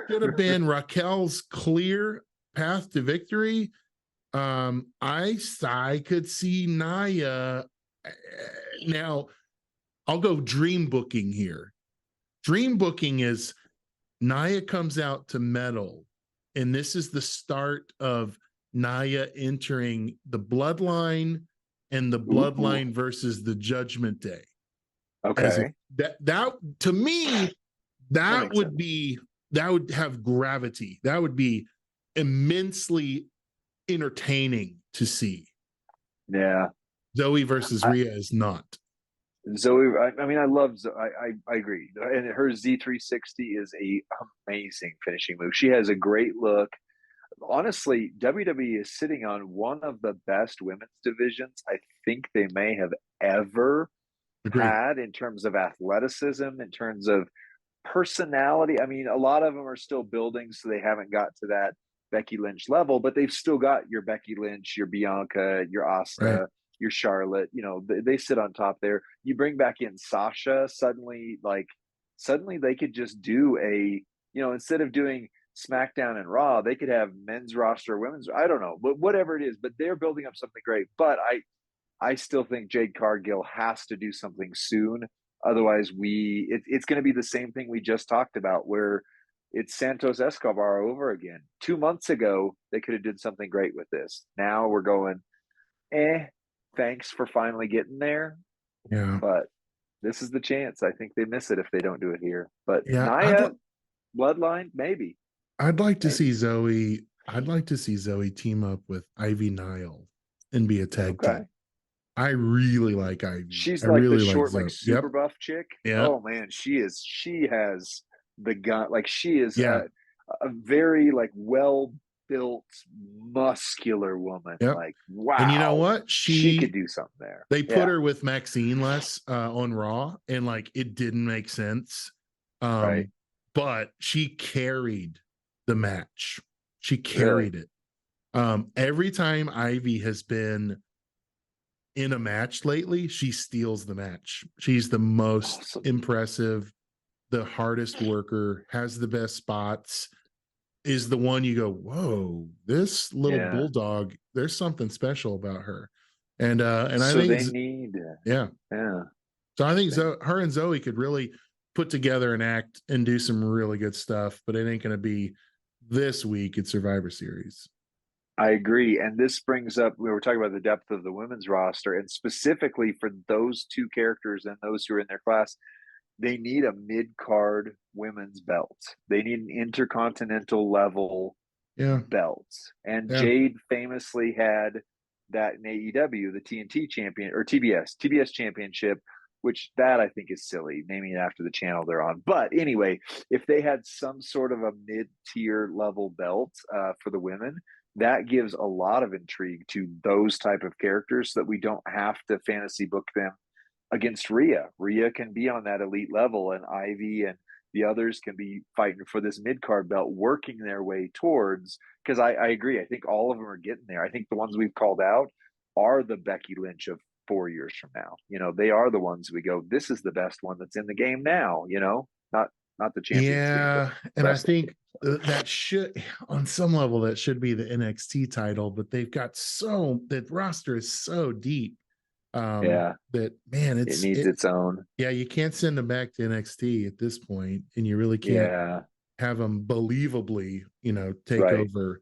Speaker 1: should have been Raquel's clear path to victory. I could see Nia. Now I'll go dream booking here. Dream booking is Nia comes out to medal, and this is the start of Nia entering the bloodline and the bloodline versus the Judgment Day.
Speaker 2: Okay.
Speaker 1: That to me, that would have gravity. That would be immensely entertaining to see.
Speaker 2: Yeah.
Speaker 1: Zoe versus Rhea is not.
Speaker 2: Zoe, I mean, I love. I agree, and her Z360 is a amazing finishing move. She has a great look. Honestly, WWE is sitting on one of the best women's divisions I think they may have ever had in terms of athleticism, in terms of personality. I mean, a lot of them are still building, so they haven't got to that Becky Lynch level, but they've still got your Becky Lynch, your Bianca, your Asuka. Your Charlotte, they sit on top there. You bring back in Sasha, suddenly they could just do instead of doing SmackDown and Raw, they could have men's roster, women's, I don't know, but whatever it is, but they're building up something great. But I still think Jade Cargill has to do something soon. Otherwise it's going to be the same thing we just talked about, where it's Santos Escobar over again. 2 months ago, they could have did something great with this. Now we're going, thanks for finally getting there.
Speaker 1: Yeah.
Speaker 2: But this is the chance. I think they miss it if they don't do it here. But
Speaker 1: yeah,
Speaker 2: Nia, bloodline, maybe.
Speaker 1: I'd like to see Zoe. I'd like to see Zoe team up with Ivy Nile and be a tag team. I really like Ivy.
Speaker 2: She's like the short, like super buff chick.
Speaker 1: Yeah.
Speaker 2: Oh man, she has the gun. Like she is a very like well built, muscular woman. Like, wow.
Speaker 1: And you know what?
Speaker 2: She could do something there.
Speaker 1: They put her with Maxine less on Raw, and like it didn't make sense. But she carried the match. She carried it. Every time Ivy has been in a match lately, she steals the match. She's the most impressive, the hardest worker, has the best spots, is the one you go, whoa, this little bulldog, there's something special about her. And I
Speaker 2: So
Speaker 1: think
Speaker 2: they need,
Speaker 1: yeah. So I think her and Zoe could really put together an act and do some really good stuff, but it ain't going to be this week at Survivor Series.
Speaker 2: I agree. And this brings up, we were talking about the depth of the women's roster, and specifically for those two characters and those who are in their class, they need a mid-card women's belt. They need an intercontinental level belt. And Jade famously had that in AEW, the TNT champion, or TBS championship, which that I think is silly, naming it after the channel they're on. But anyway, if they had some sort of a mid-tier level belt for the women, that gives a lot of intrigue to those type of characters, so that we don't have to fantasy book them against Rhea. Rhea can be on that elite level, and Ivy and the others can be fighting for this mid-card belt, working their way towards, because I agree. I think all of them are getting there. I think the ones we've called out are the Becky Lynch of 4 years from now. You know, they are the ones we go, this is the best one that's in the game now, you know, not the champions.
Speaker 1: Yeah. And I think that should, on some level, that should be the NXT title, but they've got that roster is so deep. That, man, it needs
Speaker 2: its own.
Speaker 1: Yeah, you can't send them back to NXT at this point, and you really can't have them believably, take over.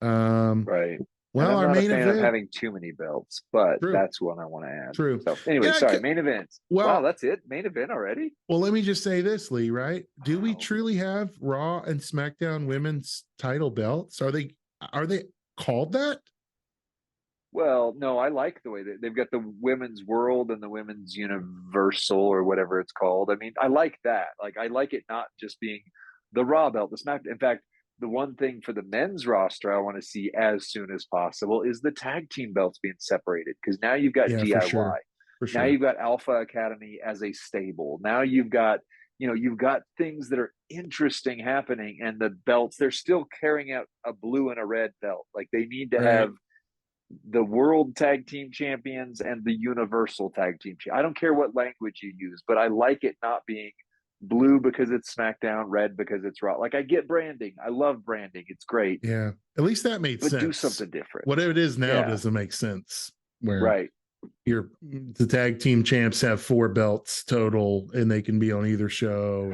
Speaker 2: Right. Well, I'm not a fan of having too many belts, but that's one I want to add.
Speaker 1: True.
Speaker 2: So anyway, main events. Well, wow, that's it. Main event already.
Speaker 1: Well, let me just say this, Lee. Right? Do we truly have Raw and SmackDown women's title belts? Are they called that?
Speaker 2: Well, no, I like the way that they've got the women's world and the women's universal, or whatever it's called. I mean, I like that. Like, I like it not just being the Raw belt, the SmackDown. In fact, the one thing for the men's roster I want to see as soon as possible is the tag team belts being separated, because now you've got DIY. For sure. Now you've got Alpha Academy as a stable. Now you've got, you've got things that are interesting happening, and the belts, they're still carrying out a blue and a red belt. Like, they need to have the world tag team champions and the universal tag team. I don't care what language you use, but I like it not being blue because it's SmackDown, red because it's Raw. Like, I get branding. I love branding. It's great.
Speaker 1: Yeah. At least that made sense.
Speaker 2: But do something different.
Speaker 1: Whatever it is now doesn't make sense. Where the tag team champs have 4 belts total, and they can be on either show.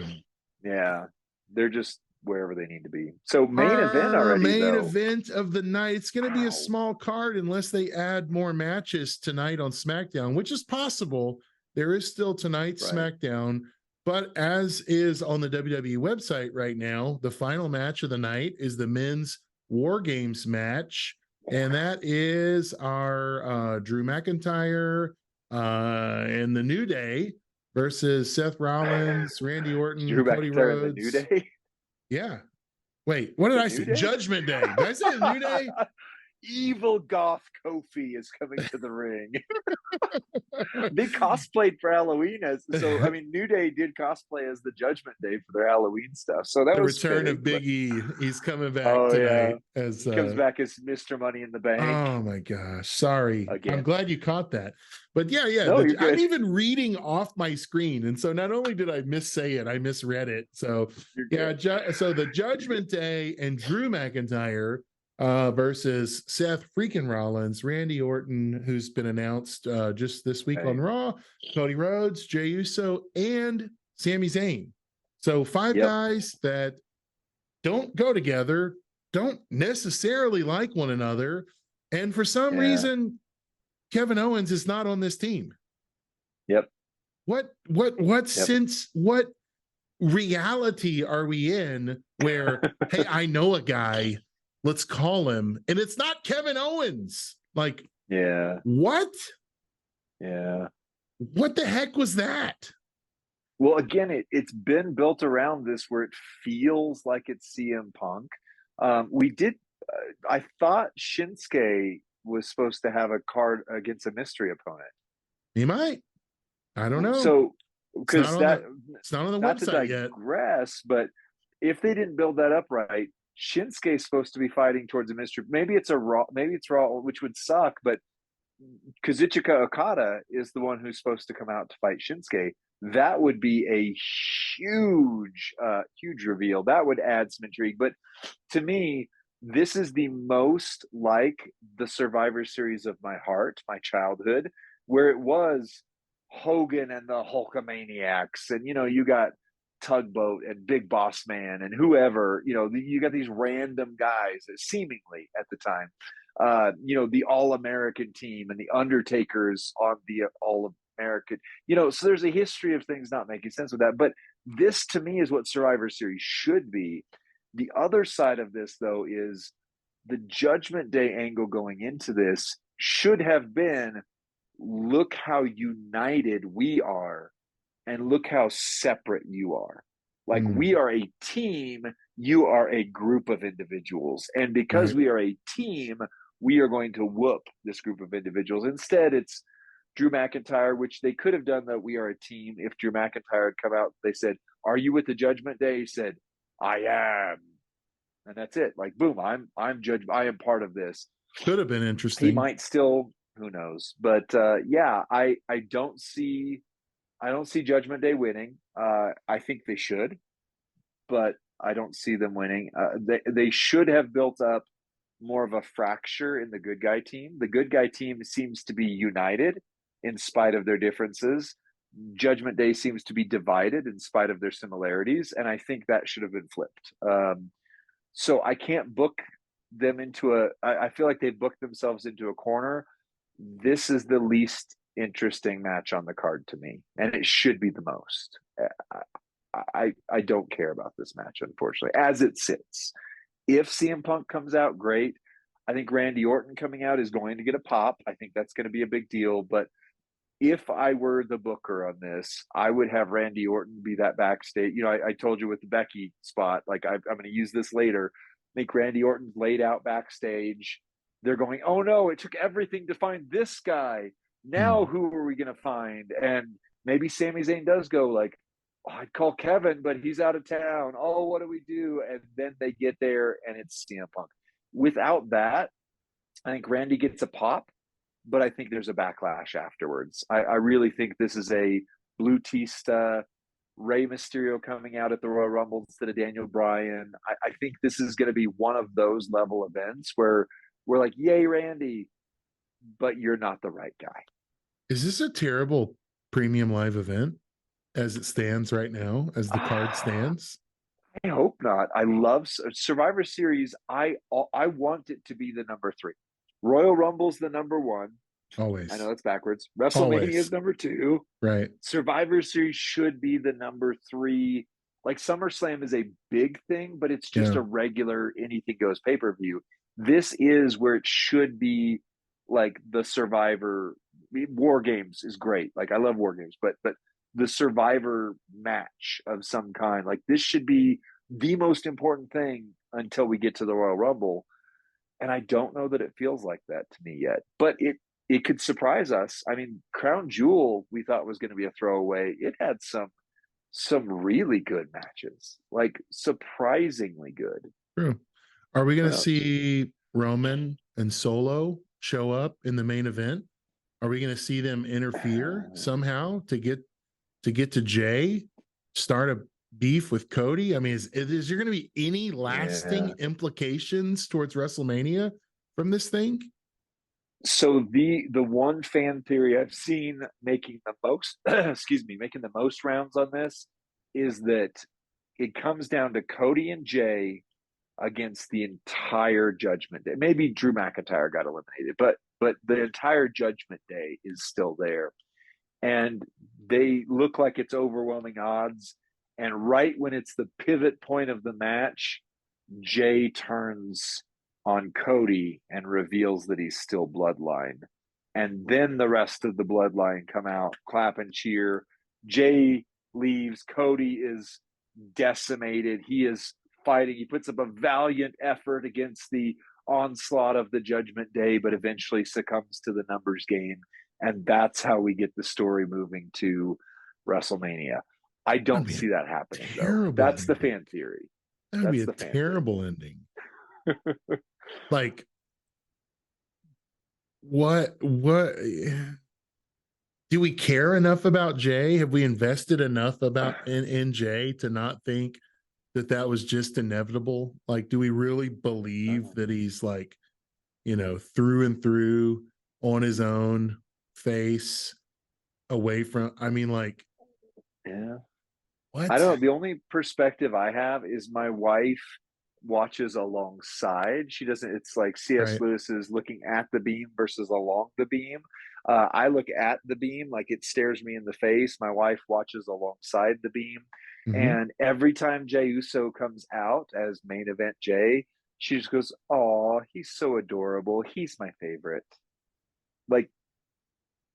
Speaker 2: And they're just wherever they need to be. So main event already.
Speaker 1: Main event of the night. It's going to be a small card unless they add more matches tonight on SmackDown, which is possible. There is still tonight's SmackDown, but as is on the WWE website right now, the final match of the night is the men's War Games match, and that is our Drew McIntyre and the New Day versus Seth Rollins, Randy Orton, Cody Rhodes.
Speaker 2: The New Day.
Speaker 1: Yeah. Wait, what did I say? Judgment Day. Did I say New Day?
Speaker 2: Evil goth Kofi is coming to the ring. They cosplayed for Halloween I mean, New Day did cosplay as the Judgment Day for their Halloween stuff. So that was
Speaker 1: the return of Big E. He's coming back tonight as
Speaker 2: comes back as Mr. Money in the Bank.
Speaker 1: Oh my gosh. Sorry. Again. I'm glad you caught that. But
Speaker 2: I'm
Speaker 1: even reading off my screen. And so not only did I missay it, I misread it. So so the Judgment Day and Drew McIntyre versus Seth freaking Rollins, Randy Orton, who's been announced just this week on Raw, Cody Rhodes, Jey Uso, and Sami Zayn. So 5 guys that don't go together, don't necessarily like one another, and for some reason, Kevin Owens is not on this team. What reality are we in where, hey, I know a guy, let's call him, and it's not Kevin Owens. Like, what?
Speaker 2: Yeah.
Speaker 1: What the heck was that?
Speaker 2: Well, again, it's been built around this where it feels like it's CM Punk. I thought Shinsuke was supposed to have a card against a mystery opponent.
Speaker 1: He might. I don't know.
Speaker 2: So, because
Speaker 1: it's not on the website yet.
Speaker 2: But if they didn't build that up right, Shinsuke is supposed to be fighting towards a mystery. Maybe it's Raw, which would suck. But Kazuchika Okada is the one who's supposed to come out to fight Shinsuke. that would be a huge reveal. That would add some intrigue. But to me, this is the most like the Survivor Series of my heart, my childhood, where it was Hogan and the Hulkamaniacs, and you got Tugboat and Big Boss Man and whoever, you got these random guys seemingly at the time, the All American team and the Undertakers on the All American, so there's a history of things not making sense with that. But this to me is what Survivor Series should be. The other side of this, though, is the Judgment Day angle going into this should have been, look how united we are and look how separate you are. Like, we are a team, you are a group of individuals. And because we are a team, we are going to whoop this group of individuals. Instead, it's Drew McIntyre, which they could have done that we are a team. If Drew McIntyre had come out, they said, "Are you with the Judgment Day?" He said, "I am." And that's it. Like, boom, I'm judged. I am part of this.
Speaker 1: Could have been interesting.
Speaker 2: He might still, who knows? But I don't see Judgment Day winning. I think they should, but I don't see them winning. They should have built up more of a fracture in the good guy team. The good guy team seems to be united in spite of their differences. Judgment Day seems to be divided in spite of their similarities, and I think that should have been flipped. So I can't book them into I feel like they booked themselves into a corner. This is the least interesting match on the card to me, and it should be the most. I don't care about this match, unfortunately, as it sits. If CM Punk comes out, great. I think Randy Orton coming out is going to get a pop. I think that's going to be a big deal. But if I were the booker on this, I would have Randy Orton be that backstage. I told you with the Becky spot, like I'm going to use this later. Make Randy Orton laid out backstage. They're going, oh no, it took everything to find this guy. Now who are we going to find? And maybe Sami Zayn does go like, oh, I'd call Kevin, but he's out of town. Oh, what do we do? And then they get there and it's CM Punk. Without that, I think Randy gets a pop, but I think there's a backlash afterwards. I really think this is a Blutista, Rey Mysterio coming out at the Royal Rumble instead of Daniel Bryan. I think this is going to be one of those level events where we're like, yay, Randy, but you're not the right guy.
Speaker 1: Is this a terrible premium live event as it stands right now, as the card stands?
Speaker 2: I hope not. I love Survivor Series. I want it to be the number 3. Royal Rumble's the number 1.
Speaker 1: Always.
Speaker 2: I know that's backwards. WrestleMania is number 2.
Speaker 1: Right.
Speaker 2: Survivor Series should be the number 3. Like, SummerSlam is a big thing, but it's just a regular anything goes pay-per-view. This is where it should be, like the Survivor. War Games is great. Like, I love War Games, but the Survivor match of some kind, like this should be the most important thing until we get to the Royal Rumble. And I don't know that it feels like that to me yet, but it could surprise us. I mean, Crown Jewel, we thought was going to be a throwaway. It had some really good matches, like surprisingly good.
Speaker 1: True. Are we going to see Roman and Solo show up in the main event? Are we going to see them interfere somehow to get to Jay, start a beef with Cody? I mean, is there going to be any lasting implications towards WrestleMania from this thing?
Speaker 2: So the one fan theory I've seen making the most, making the most rounds on this is that it comes down to Cody and Jay against the entire Judgment Day. Maybe Drew McIntyre got eliminated, but the entire Judgment Day is still there. And they look like it's overwhelming odds. And right when it's the pivot point of the match, Jay turns on Cody and reveals that he's still Bloodline. And then the rest of the Bloodline come out, clap and cheer. Jay leaves. Cody is decimated. He is fighting. He puts up a valiant effort against the onslaught of the Judgment Day, but eventually succumbs to the numbers game. And that's how we get the story moving to WrestleMania. I don't see that happening, though. That's the fan theory.
Speaker 1: That would be a terrible ending. Like, what? do we care enough about Jay? Have we invested enough about in Jay to not think that that was just inevitable? Like, do we really believe that he's like, through and through on his own face away from, I mean, like,
Speaker 2: Yeah. I
Speaker 1: what?
Speaker 2: don't know. The only perspective I have is my wife watches alongside. She doesn't, it's like C.S.
Speaker 1: Right.
Speaker 2: Lewis is looking at the beam versus along the beam. I look at the beam like it stares me in the face. My wife watches alongside the beam.
Speaker 1: Mm-hmm.
Speaker 2: And every time Jey Uso comes out as main event Jey, she just goes, "Oh, he's so adorable. He's my favorite." Like,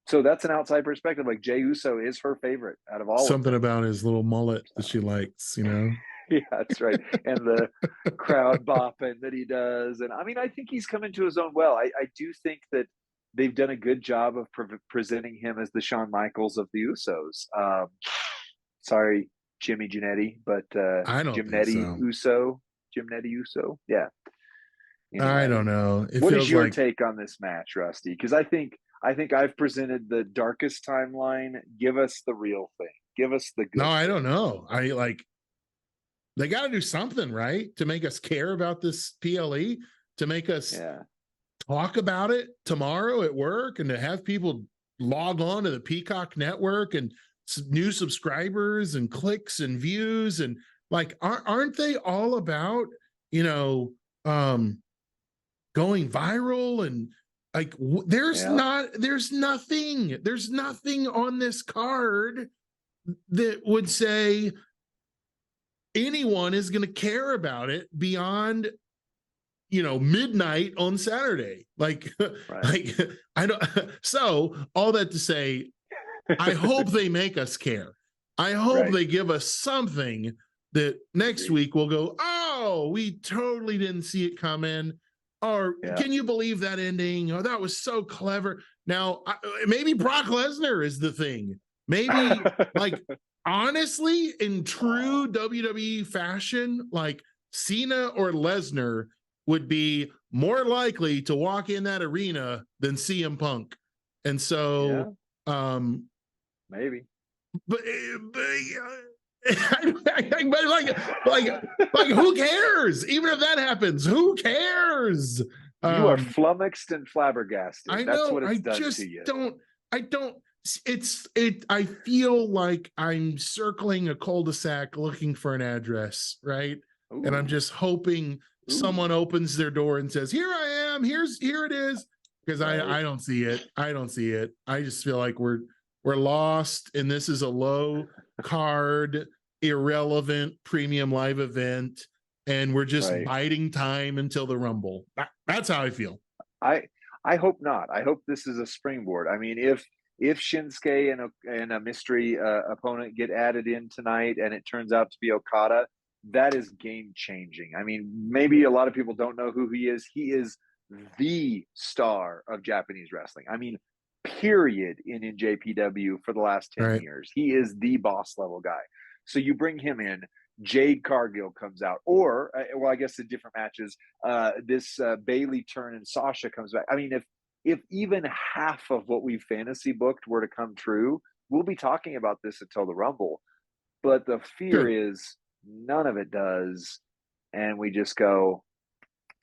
Speaker 2: so that's an outside perspective. Like Jey Uso is her favorite out of all of
Speaker 1: Something
Speaker 2: them.
Speaker 1: about his little mullet that
Speaker 2: So,
Speaker 1: she likes.
Speaker 2: yeah, that's right. And the crowd bopping that he does. And I mean, I think he's come into his own well. I do think that they've done a good job of presenting him as the Shawn Michaels of the Usos. Sorry, Jimmy Giannetti, but
Speaker 1: I don't think
Speaker 2: Jimnetti
Speaker 1: so.
Speaker 2: Uso. Jimnetti Uso. Yeah.
Speaker 1: I
Speaker 2: Anyway,
Speaker 1: don't know. It
Speaker 2: what is
Speaker 1: feels
Speaker 2: your
Speaker 1: like,
Speaker 2: take on this match, Rusty? Because I think I've presented the darkest timeline. Give us the real thing. Give us the
Speaker 1: no,
Speaker 2: good
Speaker 1: I
Speaker 2: thing.
Speaker 1: don't know. I like, they got to do something, right? To make us care about this PLE, to make us
Speaker 2: Yeah.
Speaker 1: talk about it tomorrow at work, and to have people log on to the Peacock network and new subscribers and clicks and views. And like, aren't they all about, you know, um, going viral? And like, there's
Speaker 2: Yeah.
Speaker 1: nothing on this card that would say anyone is going to care about it beyond midnight on Saturday. Like
Speaker 2: Right.
Speaker 1: like I don't. So all that to say, I hope they make us care. I hope
Speaker 2: Right.
Speaker 1: they give us something that next
Speaker 2: Agreed.
Speaker 1: week we'll go, oh, we totally didn't see it coming. Or
Speaker 2: Yeah.
Speaker 1: can you believe that ending? Oh, that was so clever. Now, maybe Brock Lesnar is the thing. Maybe, like, honestly, in true WWE fashion, like Cena or Lesnar would be more likely to walk in that arena than CM Punk. And
Speaker 2: Yeah.
Speaker 1: so,
Speaker 2: Maybe.
Speaker 1: but like who cares? Even if that happens, who cares?
Speaker 2: You are
Speaker 1: Um,
Speaker 2: flummoxed and flabbergasted.
Speaker 1: I
Speaker 2: That's
Speaker 1: know.
Speaker 2: what
Speaker 1: I
Speaker 2: it's done to
Speaker 1: just
Speaker 2: you.
Speaker 1: don't. I don't. I feel like I'm circling a cul-de-sac looking for an address, right? And I'm
Speaker 2: Ooh.
Speaker 1: just hoping
Speaker 2: Ooh.
Speaker 1: someone opens their door and says, "Here I am. Here it is." Because
Speaker 2: Right.
Speaker 1: I don't see it. I don't see it. I just feel like we're lost, and this is a low card, irrelevant premium live event, and we're just
Speaker 2: Right.
Speaker 1: biding time until the Rumble. That's how I feel.
Speaker 2: I I hope not. I hope this is a springboard. I mean, if Shinsuke and a mystery opponent get added in tonight, and it turns out to be Okada, that is game changing. I mean, maybe a lot of people don't know who he is. He is the star of Japanese wrestling. I mean, period in NJPW for the last 10
Speaker 1: Right.
Speaker 2: years. He is the boss level guy. So you bring him in, Jade Cargill comes out, or well, I guess in different matches, this Bailey turn and Sasha comes back. I mean, if even half of what we fantasy booked were to come true, we'll be talking about this until the Rumble. But the fear
Speaker 1: Good.
Speaker 2: is none of it does, and we just go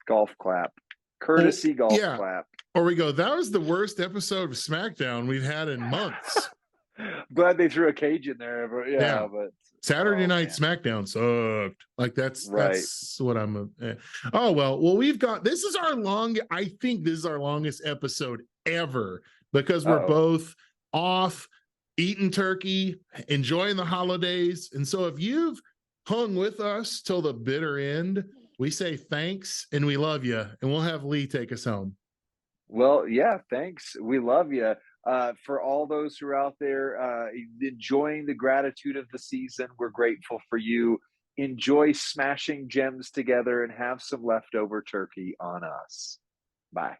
Speaker 2: golf clap,
Speaker 1: Well,
Speaker 2: courtesy golf
Speaker 1: yeah.
Speaker 2: clap.
Speaker 1: Or we go, that was the worst episode of SmackDown we've had in months.
Speaker 2: Glad they threw a cage in there, but
Speaker 1: Yeah.
Speaker 2: yeah, but
Speaker 1: Saturday
Speaker 2: oh
Speaker 1: night
Speaker 2: man,
Speaker 1: SmackDown sucked. Like
Speaker 2: right.
Speaker 1: that's what Oh well, we've got, this is our long, I think this is our longest episode ever, because we're
Speaker 2: Oh,
Speaker 1: both off eating turkey, enjoying the holidays. And so if you've hung with us till the bitter end, we say thanks and we love you, and we'll have Lee take us home.
Speaker 2: well, yeah, thanks. We love you. For all those who are out there enjoying the gratitude of the season, we're grateful for you. Enjoy smashing gems together and have some leftover turkey on us. Bye.